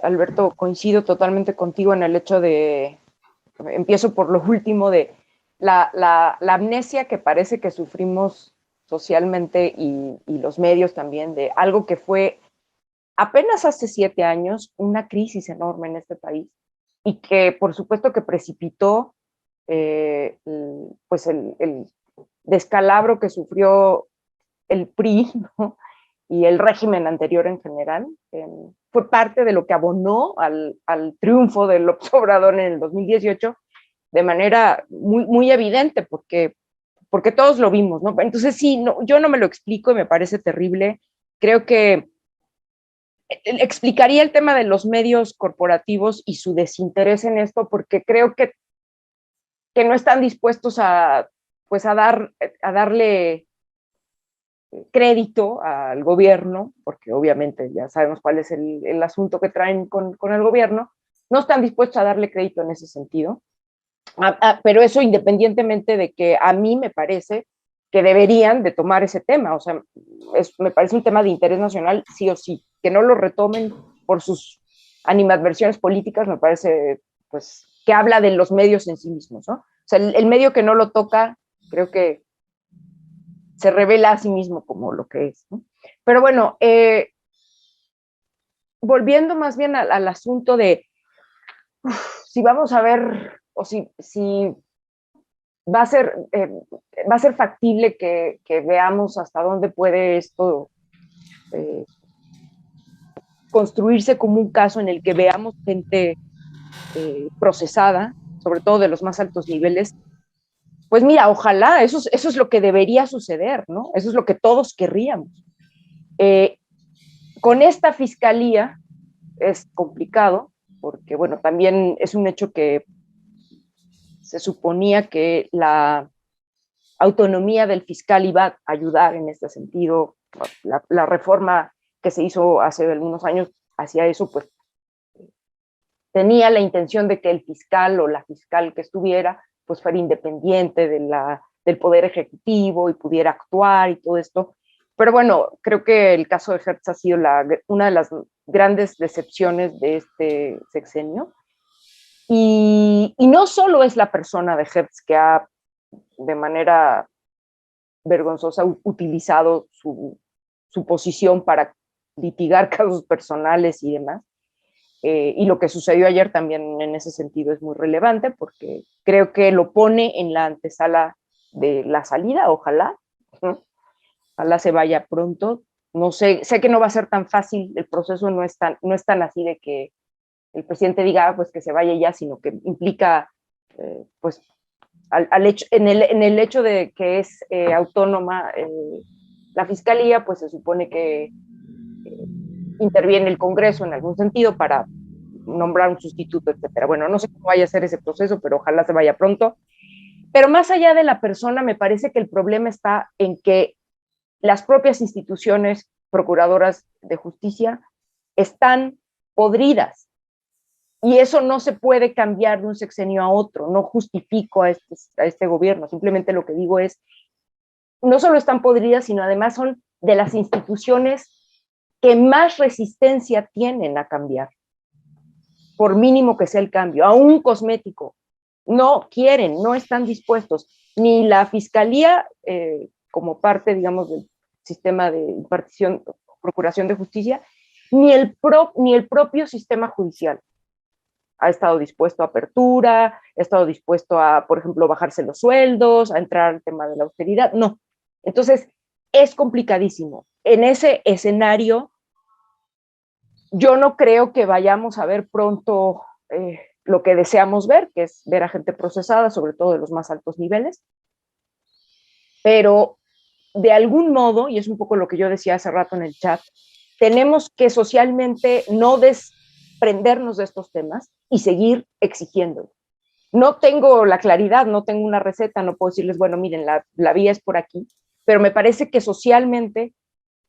Alberto, coincido totalmente contigo en el hecho de empiezo por lo último de la amnesia que parece que sufrimos socialmente y los medios también, de algo que fue apenas hace 7 años una crisis enorme en este país y que por supuesto que precipitó pues el descalabro que sufrió el PRI, ¿no? Y el régimen anterior en general, fue parte de lo que abonó al triunfo de López Obrador en el 2018 de manera muy evidente, porque todos lo vimos, ¿no? Entonces sí, no, yo no me lo explico y me parece terrible. Creo que explicaría el tema de los medios corporativos y su desinterés en esto, porque creo que no están dispuestos a darle crédito al gobierno, porque obviamente ya sabemos cuál es el asunto que traen con el gobierno, no están dispuestos a darle crédito en ese sentido. Pero eso independientemente de que a mí me parece que deberían de tomar ese tema, o sea, me parece un tema de interés nacional sí o sí, que no lo retomen por sus animadversiones políticas, me parece pues que habla de los medios en sí mismos, ¿no? O sea, el medio que no lo toca, creo que se revela a sí mismo como lo que es, ¿no? Pero bueno, volviendo más bien al asunto de si vamos a ver o si va a ser factible que veamos hasta dónde puede esto construirse como un caso en el que veamos gente procesada, sobre todo de los más altos niveles. Pues mira, ojalá, eso es lo que debería suceder, ¿no? Eso es lo que todos querríamos. Con esta fiscalía es complicado, porque bueno, también es un hecho que se suponía que la autonomía del fiscal iba a ayudar en este sentido. La reforma que se hizo hace algunos años hacia eso, pues tenía la intención de que el fiscal o la fiscal que estuviera, pues fuera independiente del poder ejecutivo y pudiera actuar y todo esto. Pero bueno, creo que el caso de Hertz ha sido una de las grandes decepciones de este sexenio. Y no solo es la persona de Hertz que ha de manera vergonzosa utilizado su posición para litigar casos personales y demás. Y lo que sucedió ayer también en ese sentido es muy relevante, porque creo que lo pone en la antesala de la salida, ojalá, ¿no? Ojalá se vaya pronto. No sé que no va a ser tan fácil, el proceso no es tan así de que el presidente diga pues que se vaya ya, sino que implica pues en el hecho de que es autónoma la fiscalía, pues se supone que interviene el Congreso en algún sentido para nombrar un sustituto, etcétera. Bueno, no sé cómo vaya a ser ese proceso, pero ojalá se vaya pronto. Pero más allá de la persona, me parece que el problema está en que las propias instituciones procuradoras de justicia están podridas. Y eso no se puede cambiar de un sexenio a otro. No justifico a este gobierno. Simplemente lo que digo es, no solo están podridas, sino además son de las instituciones que más resistencia tienen a cambiar, por mínimo que sea el cambio, aún cosmético. No quieren, no están dispuestos. Ni la fiscalía, como parte, digamos, del sistema de impartición, procuración de justicia, ni el propio sistema judicial ha estado dispuesto a apertura, ha estado dispuesto a, por ejemplo, bajarse los sueldos, a entrar al tema de la austeridad. No. Entonces, es complicadísimo. En ese escenario, yo no creo que vayamos a ver pronto lo que deseamos ver, que es ver a gente procesada, sobre todo de los más altos niveles, pero de algún modo, y es un poco lo que yo decía hace rato en el chat, tenemos que socialmente no desprendernos de estos temas y seguir exigiendo. No tengo la claridad, no tengo una receta, no puedo decirles, bueno, miren, la vía es por aquí, pero me parece que socialmente,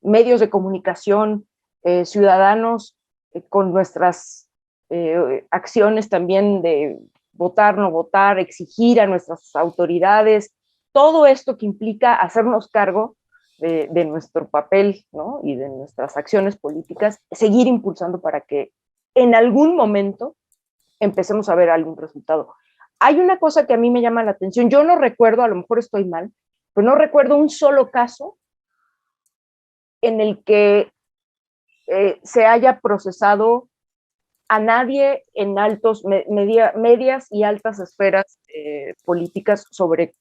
medios de comunicación, ciudadanos, con nuestras acciones también de votar, no votar, exigir a nuestras autoridades, todo esto que implica hacernos cargo de nuestro papel, ¿no? Y de nuestras acciones políticas, seguir impulsando para que en algún momento empecemos a ver algún resultado. hay una cosa que a mí me llama la atención. Yo no recuerdo, a lo mejor estoy mal, pero no recuerdo un solo caso en el que se haya procesado a nadie en altos, medias y altas esferas políticas sobre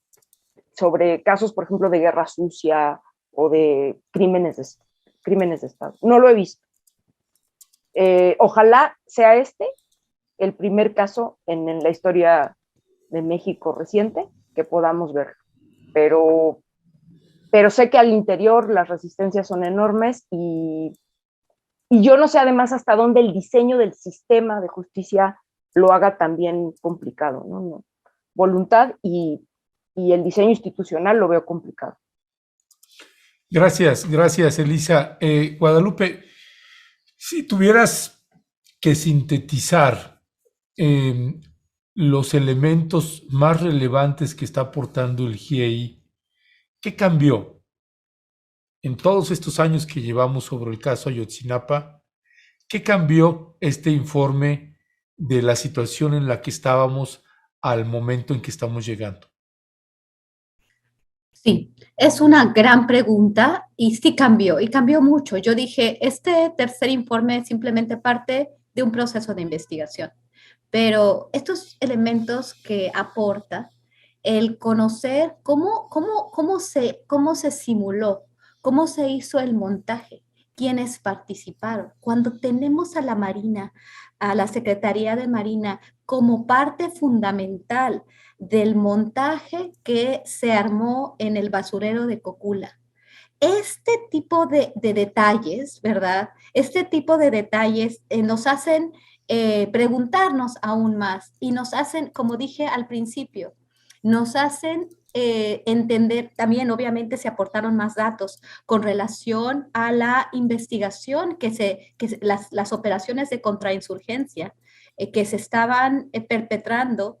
casos, por ejemplo, de guerra sucia o de crímenes de Estado. No lo he visto. Ojalá sea el primer caso en la historia de México reciente que podamos ver. Pero sé que al interior las resistencias son enormes y yo no sé además hasta dónde el diseño del sistema de justicia lo haga también complicado, ¿no? Voluntad y el diseño institucional lo veo complicado. Gracias, Elisa. Guadalupe, si tuvieras que sintetizar los elementos más relevantes que está aportando el GIEI, ¿qué cambió en todos estos años que llevamos sobre el caso Ayotzinapa? ¿Qué cambió este informe de la situación en la que estábamos al momento en que estamos llegando? Sí, es una gran pregunta y sí cambió, y cambió mucho. Yo dije, este tercer informe es simplemente parte de un proceso de investigación, pero estos elementos que aporta, el conocer cómo se simuló, cómo se hizo el montaje, quiénes participaron. Cuando tenemos a la Marina, a la Secretaría de Marina, como parte fundamental del montaje que se armó en el basurero de Cocula. Este tipo de detalles, ¿verdad? Este tipo de detalles nos hacen preguntarnos aún más y nos hacen, como dije al principio, nos hacen entender, también obviamente se aportaron más datos con relación a la investigación las operaciones de contrainsurgencia que se estaban perpetrando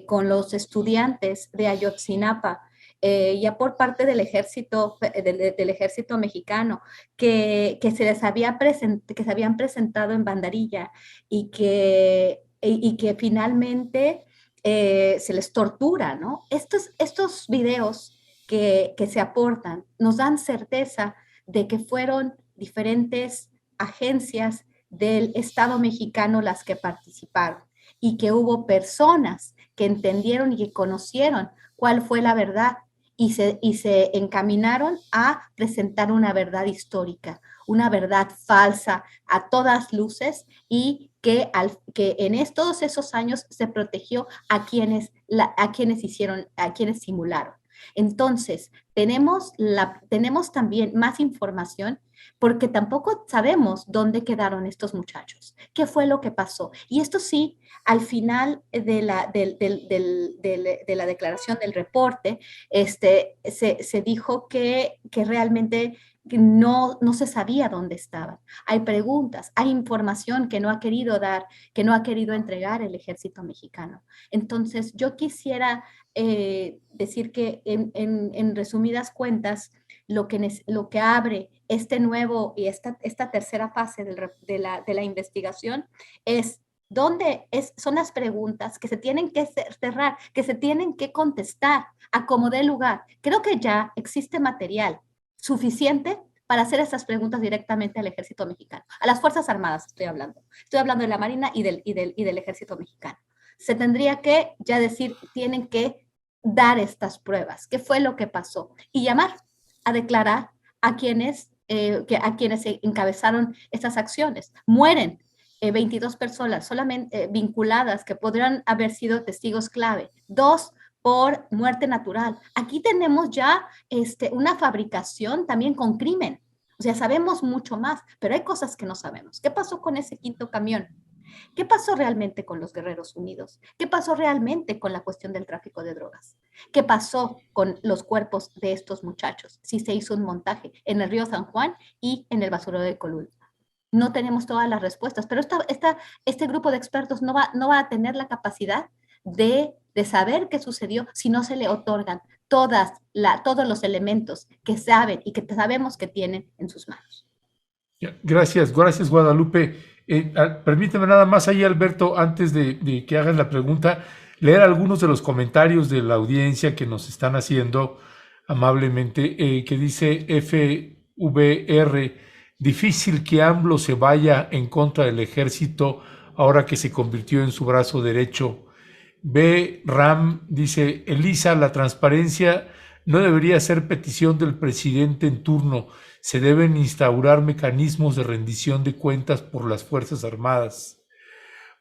con los estudiantes de Ayotzinapa, ya por parte del ejército, del ejército mexicano, que se habían presentado en Bandarilla y que finalmente se les tortura, ¿no? Estos videos que se aportan nos dan certeza de que fueron diferentes agencias del Estado mexicano las que participaron y que hubo personas que entendieron y que conocieron cuál fue la verdad y se encaminaron a presentar una verdad histórica, una verdad falsa a todas luces y que en todos esos años se protegió a quienes simularon. Entonces, tenemos también más información porque tampoco sabemos dónde quedaron estos muchachos, qué fue lo que pasó. Y esto sí, al final de la declaración del reporte, se dijo que realmente no se sabía dónde estaban. Hay preguntas, hay información que no ha querido dar, que no ha querido entregar el ejército mexicano. Entonces, yo quisiera decir que en resumidas cuentas, lo que abre este nuevo y esta tercera fase de la investigación es ¿dónde son las preguntas que se tienen que cerrar, que se tienen que contestar a como dé lugar? Creo que ya existe material suficiente para hacer estas preguntas directamente al ejército mexicano, a las Fuerzas Armadas estoy hablando de la Marina y del ejército mexicano. Se tendría que ya decir, tienen que dar estas pruebas, qué fue lo que pasó y llamar a declarar a quienes encabezaron estas acciones. Mueren 22 personas solamente vinculadas que podrían haber sido testigos clave. 2 por muerte natural. Aquí tenemos ya una fabricación también con crimen. O sea, sabemos mucho más, pero hay cosas que no sabemos. ¿Qué pasó con ese quinto camión? ¿Qué pasó realmente con los Guerreros Unidos? ¿Qué pasó realmente con la cuestión del tráfico de drogas? ¿Qué pasó con los cuerpos de estos muchachos? Si se hizo un montaje en el río San Juan y en el basurero de Colula. No tenemos todas las respuestas, pero este grupo de expertos no va a tener la capacidad de saber qué sucedió si no se le otorgan todos los elementos que saben y que sabemos que tienen en sus manos. Gracias, Guadalupe. Permíteme nada más ahí, Alberto, antes de que hagas la pregunta, leer algunos de los comentarios de la audiencia que nos están haciendo amablemente, que dice FVR, difícil que AMLO se vaya en contra del ejército ahora que se convirtió en su brazo derecho. B. Ram dice, Elisa, la transparencia no debería ser petición del presidente en turno, se deben instaurar mecanismos de rendición de cuentas por las Fuerzas Armadas.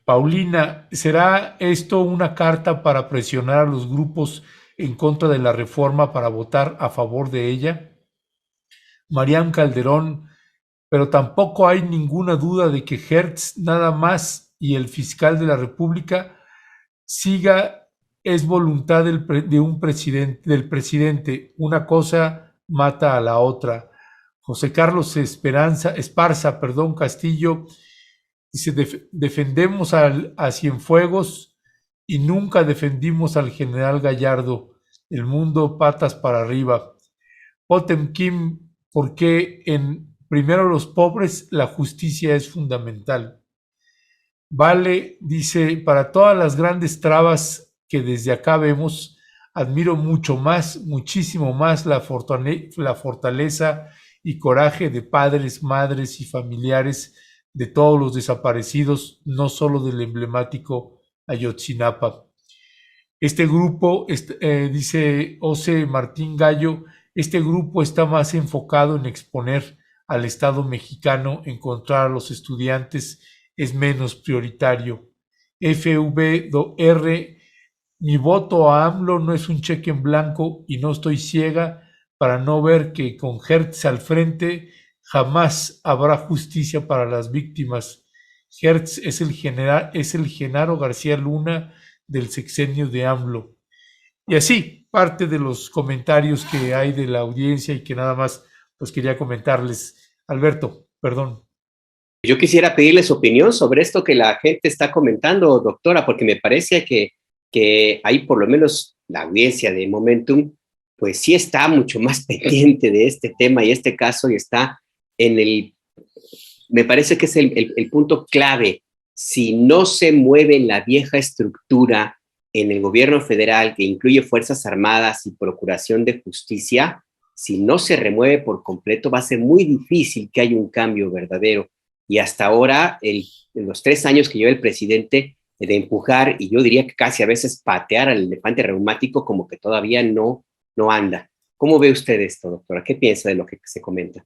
Paulina, ¿será esto una carta para presionar a los grupos en contra de la reforma para votar a favor de ella? Mariam Calderón, pero tampoco hay ninguna duda de que Hertz nada más y el fiscal de la República siga, es voluntad del presidente. Una cosa mata a la otra. José Carlos Esparza, Castillo, dice, defendemos a Cienfuegos y nunca defendimos al general Gallardo. El mundo patas para arriba. Potemkin, porque en primero los pobres la justicia es fundamental. Vale, dice, para todas las grandes trabas que desde acá vemos, admiro muchísimo más la fortaleza y coraje de padres, madres y familiares de todos los desaparecidos, no solo del emblemático Ayotzinapa. Este grupo, dice Ose Martín Gallo, este grupo está más enfocado en exponer al Estado mexicano, encontrar a los estudiantes es menos prioritario. FVR, mi voto a AMLO no es un cheque en blanco y no estoy ciega para no ver que con Hertz al frente jamás habrá justicia para las víctimas. Hertz es el Genaro García Luna del sexenio de AMLO. Y así, parte de los comentarios que hay de la audiencia y que nada más pues quería comentarles. Alberto, perdón. Yo quisiera pedirle su opinión sobre esto que la gente está comentando, doctora, porque me parece que hay por lo menos la audiencia de Momentum, pues sí está mucho más pendiente de este tema y este caso y está me parece que es el punto clave. Si no se mueve en la vieja estructura en el gobierno federal que incluye Fuerzas Armadas y Procuración de Justicia, si no se remueve por completo, va a ser muy difícil que haya un cambio verdadero. Y hasta ahora, en los 3 años que lleva el presidente de empujar, y yo diría que casi a veces patear al elefante reumático, como que todavía no anda. ¿Cómo ve usted esto, doctora? ¿Qué piensa de lo que se comenta?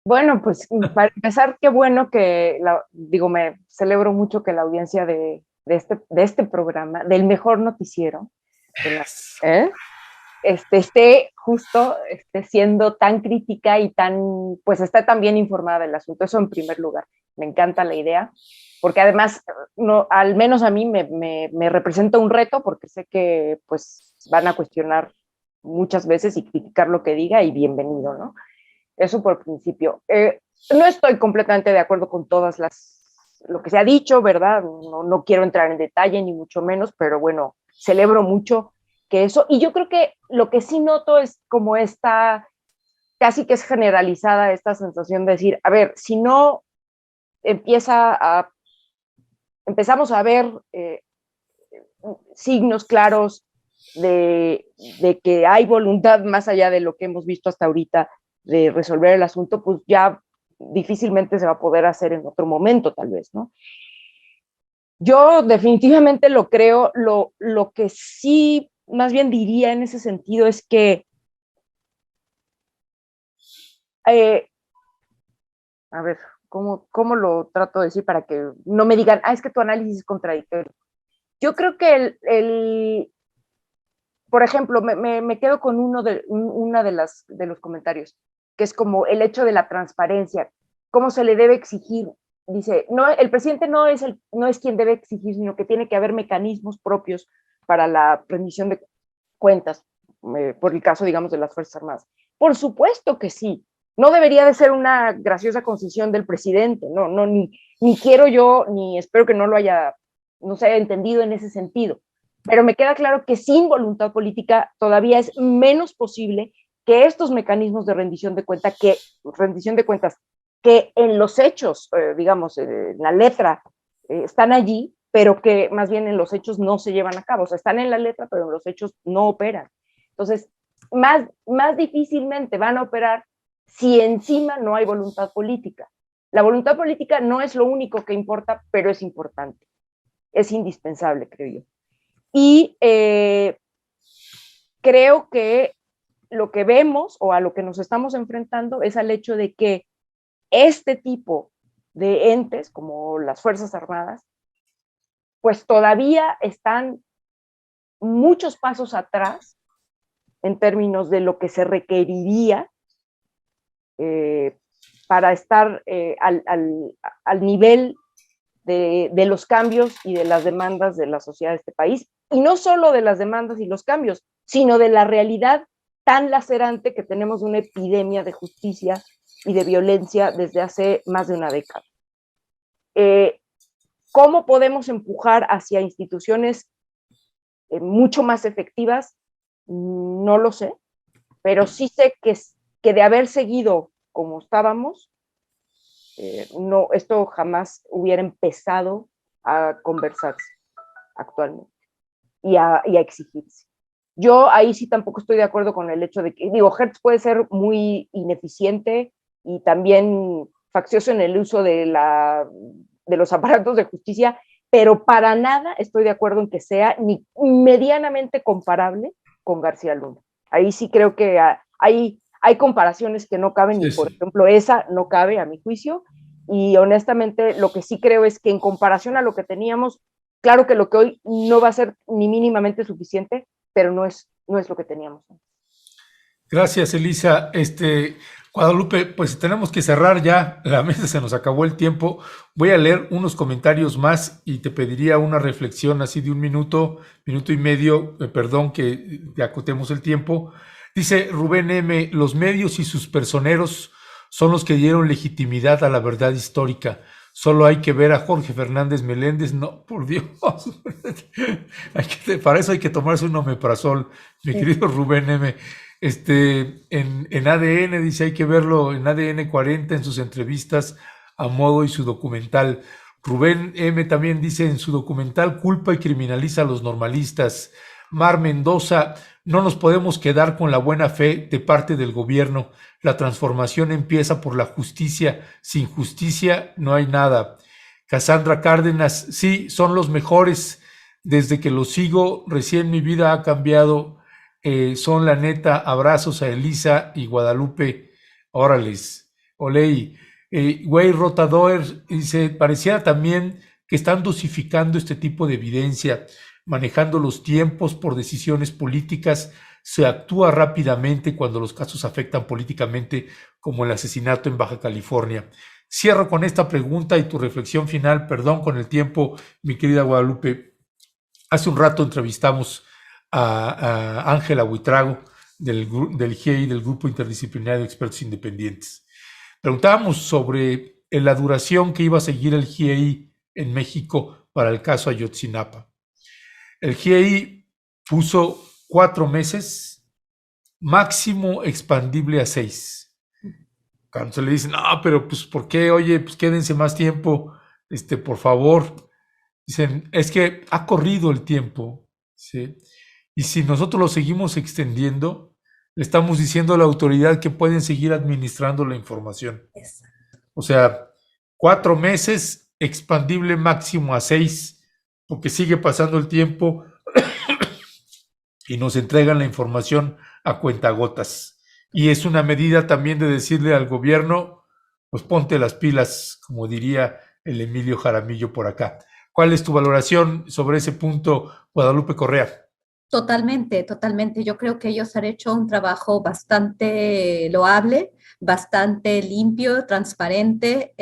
Bueno, pues para empezar, qué bueno que, me celebro mucho que la audiencia de este programa, del mejor noticiero, esté justo siendo tan crítica y pues está tan bien informada del asunto. Eso en primer lugar. Me encanta la idea, porque además, al menos a mí me representa un reto, porque sé que pues van a cuestionar muchas veces y criticar lo que diga, y bienvenido, ¿no? Eso por principio. No estoy completamente de acuerdo con lo que se ha dicho, ¿verdad? No quiero entrar en detalle, ni mucho menos, pero bueno, celebro mucho que eso, y yo creo que lo que sí noto es como casi que es generalizada esta sensación de decir, a ver, si no empezamos a ver signos claros de que hay voluntad más allá de lo que hemos visto hasta ahorita de resolver el asunto, pues ya difícilmente se va a poder hacer en otro momento, tal vez, ¿no? Yo definitivamente lo creo. Lo que sí más bien diría en ese sentido es que a ver, ¿cómo lo trato de decir para que no me digan, es que tu análisis es contradictorio? Yo creo que por ejemplo, me quedo con una de los comentarios, que es como el hecho de la transparencia, cómo se le debe exigir. Dice, no, el presidente no es quien debe exigir, sino que tiene que haber mecanismos propios para la rendición de cuentas, por el caso, digamos, de las Fuerzas Armadas. Por supuesto que sí. No debería de ser una graciosa concesión del presidente, ni quiero yo, ni espero que no se haya entendido en ese sentido. Pero me queda claro que sin voluntad política todavía es menos posible que estos mecanismos de rendición de cuentas, que en los hechos, digamos, en la letra, están allí, pero que más bien en los hechos no se llevan a cabo. O sea, están en la letra, pero en los hechos no operan. Entonces, más difícilmente van a operar si encima no hay voluntad política. La voluntad política no es lo único que importa, pero es importante. Es indispensable, creo yo. Y creo que lo que vemos o a lo que nos estamos enfrentando es al hecho de que este tipo de entes, como las Fuerzas Armadas, pues todavía están muchos pasos atrás en términos de lo que se requeriría para estar al nivel de los cambios y de las demandas de la sociedad de este país, y no solo de las demandas y los cambios, sino de la realidad tan lacerante que tenemos de una epidemia de justicia y de violencia desde hace más de una década. ¿Cómo podemos empujar hacia instituciones mucho más efectivas? No lo sé, pero sí sé que de haber seguido como estábamos, no, esto jamás hubiera empezado a conversarse actualmente y a exigirse. Yo ahí sí tampoco estoy de acuerdo con el hecho de que, digo, Hertz puede ser muy ineficiente y también faccioso en el uso de los aparatos de justicia, pero para nada estoy de acuerdo en que sea ni medianamente comparable con García Luna. Ahí sí creo que hay comparaciones que no caben, y por ejemplo esa no cabe a mi juicio, y honestamente lo que sí creo es que en comparación a lo que teníamos, claro que lo que hoy no va a ser ni mínimamente suficiente, pero no es lo que teníamos. Gracias, Elisa. Guadalupe, pues tenemos que cerrar ya, la mesa se nos acabó el tiempo. Voy a leer unos comentarios más y te pediría una reflexión así de un minuto, minuto y medio, perdón que acotemos el tiempo. Dice Rubén M., los medios y sus personeros son los que dieron legitimidad a la verdad histórica. Solo hay que ver a Jorge Fernández Meléndez. No, por Dios. Para eso hay que tomarse un omeprazol, mi querido Rubén M. En ADN, dice, hay que verlo en ADN 40 en sus entrevistas a modo y su documental. Rubén M. también dice en su documental culpa y criminaliza a los normalistas. Mar Mendoza, no nos podemos quedar con la buena fe de parte del gobierno. La transformación empieza por la justicia. Sin justicia no hay nada. Cassandra Cárdenas, sí, son los mejores. Desde que los sigo, recién mi vida ha cambiado. Son la neta. Abrazos a Elisa y Guadalupe. Órales. Oley. Güey Rotadoer dice, pareciera también que están dosificando este tipo de evidencia, manejando los tiempos por decisiones políticas. Se actúa rápidamente cuando los casos afectan políticamente, como el asesinato en Baja California. Cierro con esta pregunta y tu reflexión final, perdón con el tiempo, mi querida Guadalupe. Hace un rato entrevistamos a Ángela Buitrago del GIEI, del Grupo Interdisciplinario de Expertos Independientes. Preguntábamos sobre la duración que iba a seguir el GIEI en México para el caso Ayotzinapa. El GIEI puso 4 meses, máximo expandible a 6. Cuando se le dice, no, pero pues, ¿por qué? Oye, pues quédense más tiempo, por favor. Dicen, es que ha corrido el tiempo, ¿sí? Y si nosotros lo seguimos extendiendo, le estamos diciendo a la autoridad que pueden seguir administrando la información. Exacto. O sea, 4 meses, expandible máximo a 6, porque sigue pasando el tiempo y nos entregan la información a cuentagotas. Y es una medida también de decirle al gobierno, pues ponte las pilas, como diría el Emilio Jaramillo por acá. ¿Cuál es tu valoración sobre ese punto, Guadalupe Correa? Totalmente, totalmente. Yo creo que ellos han hecho un trabajo bastante loable, bastante limpio, transparente.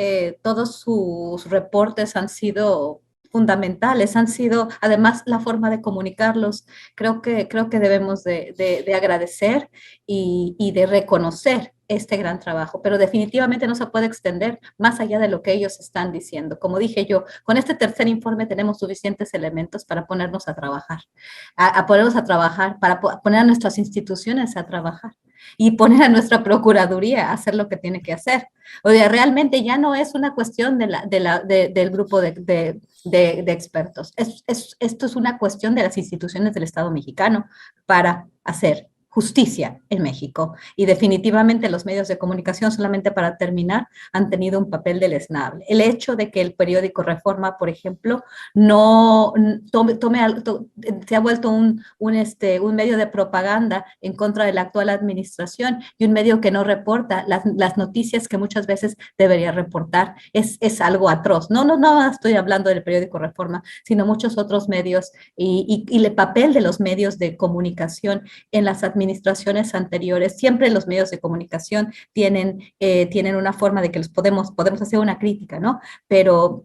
Todos sus reportes han sido fundamentales, han sido además la forma de comunicarlos. Creo que debemos de agradecer y de reconocer este gran trabajo, pero definitivamente no se puede extender más allá de lo que ellos están diciendo. Como dije yo, con este tercer informe tenemos suficientes elementos para ponernos a trabajar, a ponernos a trabajar, para poner a nuestras instituciones a trabajar. y poner a nuestra Procuraduría a hacer lo que tiene que hacer. O sea, realmente ya no es una cuestión del grupo de expertos. Esto es una cuestión de las instituciones del Estado mexicano para hacer justicia en México. Y definitivamente los medios de comunicación, solamente para terminar, han tenido un papel deleznable. El hecho de que el periódico Reforma, por ejemplo, no se ha vuelto un medio de propaganda en contra de la actual administración y un medio que no reporta las noticias que muchas veces debería reportar, es algo atroz. No estoy hablando del periódico Reforma, sino muchos otros medios y el papel de los medios de comunicación en las administraciones anteriores. Siempre los medios de comunicación tienen una forma de que los podemos hacer una crítica, ¿no? Pero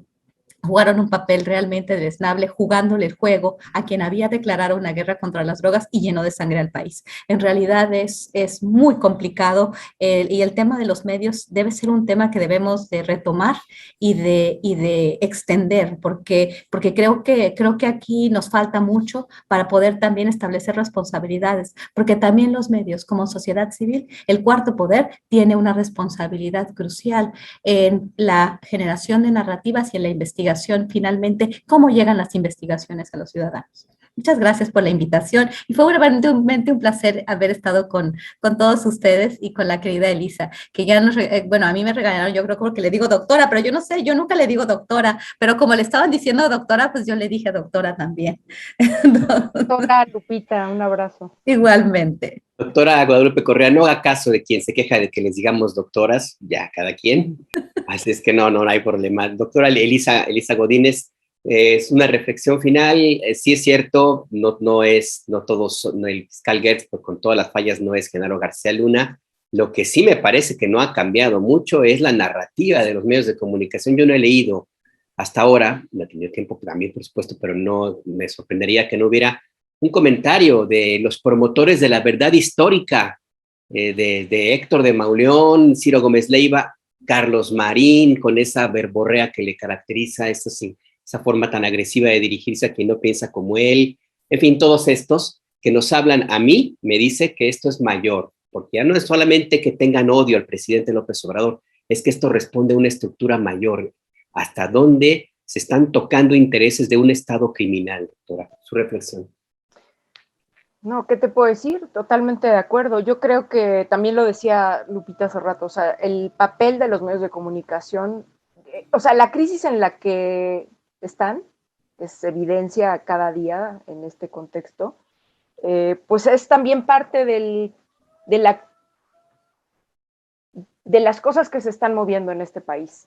jugaron un papel realmente deleznable jugándole el juego a quien había declarado una guerra contra las drogas y llenó de sangre al país. En realidad es muy complicado y el tema de los medios debe ser un tema que debemos de retomar y de extender, porque creo que aquí nos falta mucho para poder también establecer responsabilidades, porque también los medios como sociedad civil, el cuarto poder, tiene una responsabilidad crucial en la generación de narrativas y en la investigación, finalmente, cómo llegan las investigaciones a los ciudadanos. Muchas gracias por la invitación y fue realmente un placer haber estado con todos ustedes y con la querida Elisa, que ya bueno, a mí me regañaron, yo creo que le digo doctora, pero yo no sé, yo nunca le digo doctora, pero como le estaban diciendo doctora, pues yo le dije doctora también. Doctora Lupita, un abrazo. Igualmente. Doctora Guadalupe Correa, no haga caso de quien se queja de que les digamos doctoras, ya cada quien. Así es que no hay problema. Doctora Elisa Godínez, es una reflexión final. Sí es cierto, no todos, no, el fiscal Gertz, con todas las fallas, no es Genaro García Luna. Lo que sí me parece que no ha cambiado mucho es la narrativa de los medios de comunicación. Yo no he leído hasta ahora, no he tenido tiempo también, por supuesto, pero no me sorprendería que no hubiera un comentario de los promotores de la verdad histórica, de Héctor de Mauleón, Ciro Gómez Leiva, Carlos Marín, con esa verborrea que le caracteriza, esa forma tan agresiva de dirigirse a quien no piensa como él. En fin, todos estos que nos hablan a mí, me dice que esto es mayor, porque ya no es solamente que tengan odio al presidente López Obrador, es que esto responde a una estructura mayor, hasta dónde se están tocando intereses de un Estado criminal, doctora. Su reflexión. No, ¿qué te puedo decir? Totalmente de acuerdo. Yo creo que también lo decía Lupita hace rato, o sea, el papel de los medios de comunicación, o sea, la crisis en la que están, es evidencia cada día en este contexto, pues es también parte de las cosas que se están moviendo en este país.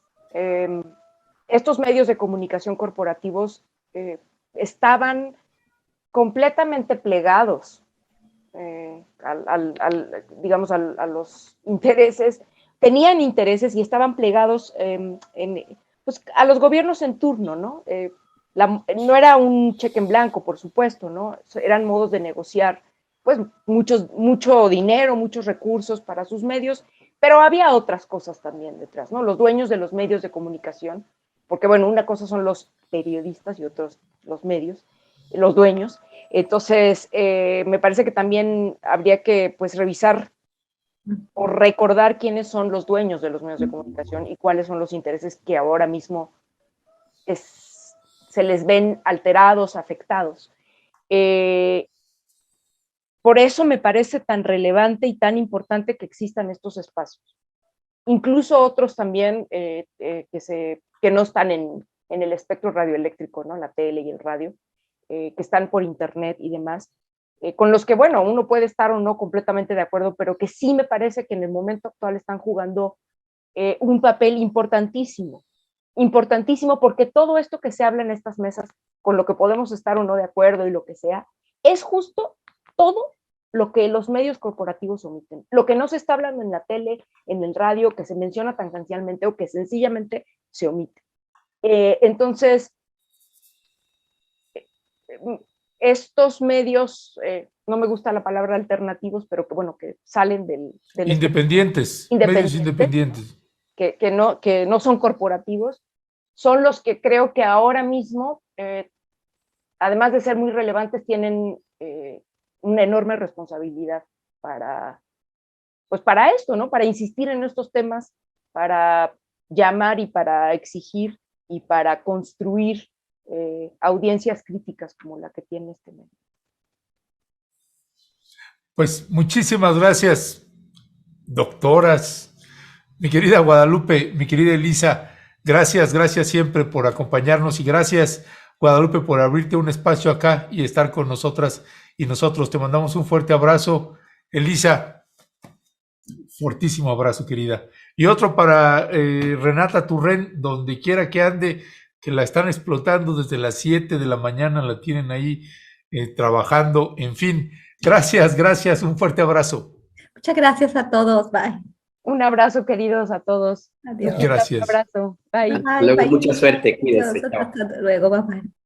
Estos medios de comunicación corporativos estaban completamente plegados digamos, a los intereses, tenían intereses y estaban plegados pues, a los gobiernos en turno, ¿no? No era un cheque en blanco, por supuesto, ¿no? Eran modos de negociar, pues, mucho dinero, muchos recursos para sus medios, pero había otras cosas también detrás, ¿no? Los dueños de los medios de comunicación, porque, bueno, una cosa son los periodistas y otros los medios, los dueños. Entonces, me parece que también habría que, pues, revisar o recordar quiénes son los dueños de los medios de comunicación y cuáles son los intereses que ahora mismo se les ven alterados, afectados. Por eso me parece tan relevante y tan importante que existan estos espacios. Incluso otros también que no están en el espectro radioeléctrico, ¿no? La tele y el radio, que están por internet y demás, con los que, bueno, uno puede estar o no completamente de acuerdo, pero que sí me parece que en el momento actual están jugando un papel importantísimo, importantísimo, porque todo esto que se habla en estas mesas, con lo que podemos estar o no de acuerdo y lo que sea, es justo todo lo que los medios corporativos omiten, lo que no se está hablando en la tele, en el radio, que se menciona tangencialmente o que sencillamente se omite. Entonces, estos medios, no me gusta la palabra alternativos, pero que bueno, que salen del independientes, medios independientes. Que no son corporativos, son los que creo que ahora mismo, además de ser muy relevantes, tienen una enorme responsabilidad para pues para esto, ¿no? Para insistir en estos temas, para llamar y para exigir y para construir audiencias críticas como la que tiene este medio. Pues muchísimas gracias, doctoras, mi querida Guadalupe, mi querida Elisa, gracias siempre por acompañarnos y gracias, Guadalupe, por abrirte un espacio acá y estar con nosotras y nosotros. Te mandamos un fuerte abrazo. Elisa, fortísimo abrazo, querida. Y otro para Renata Turren, donde quiera que ande, que la están explotando desde las 7 de la mañana, la tienen ahí trabajando. En fin, gracias, un fuerte abrazo. Muchas gracias a todos, bye. Un abrazo, queridos, a todos. Adiós. Gracias. Un abrazo, bye. Luego, mucha suerte, cuídense. Hasta luego, bye bye.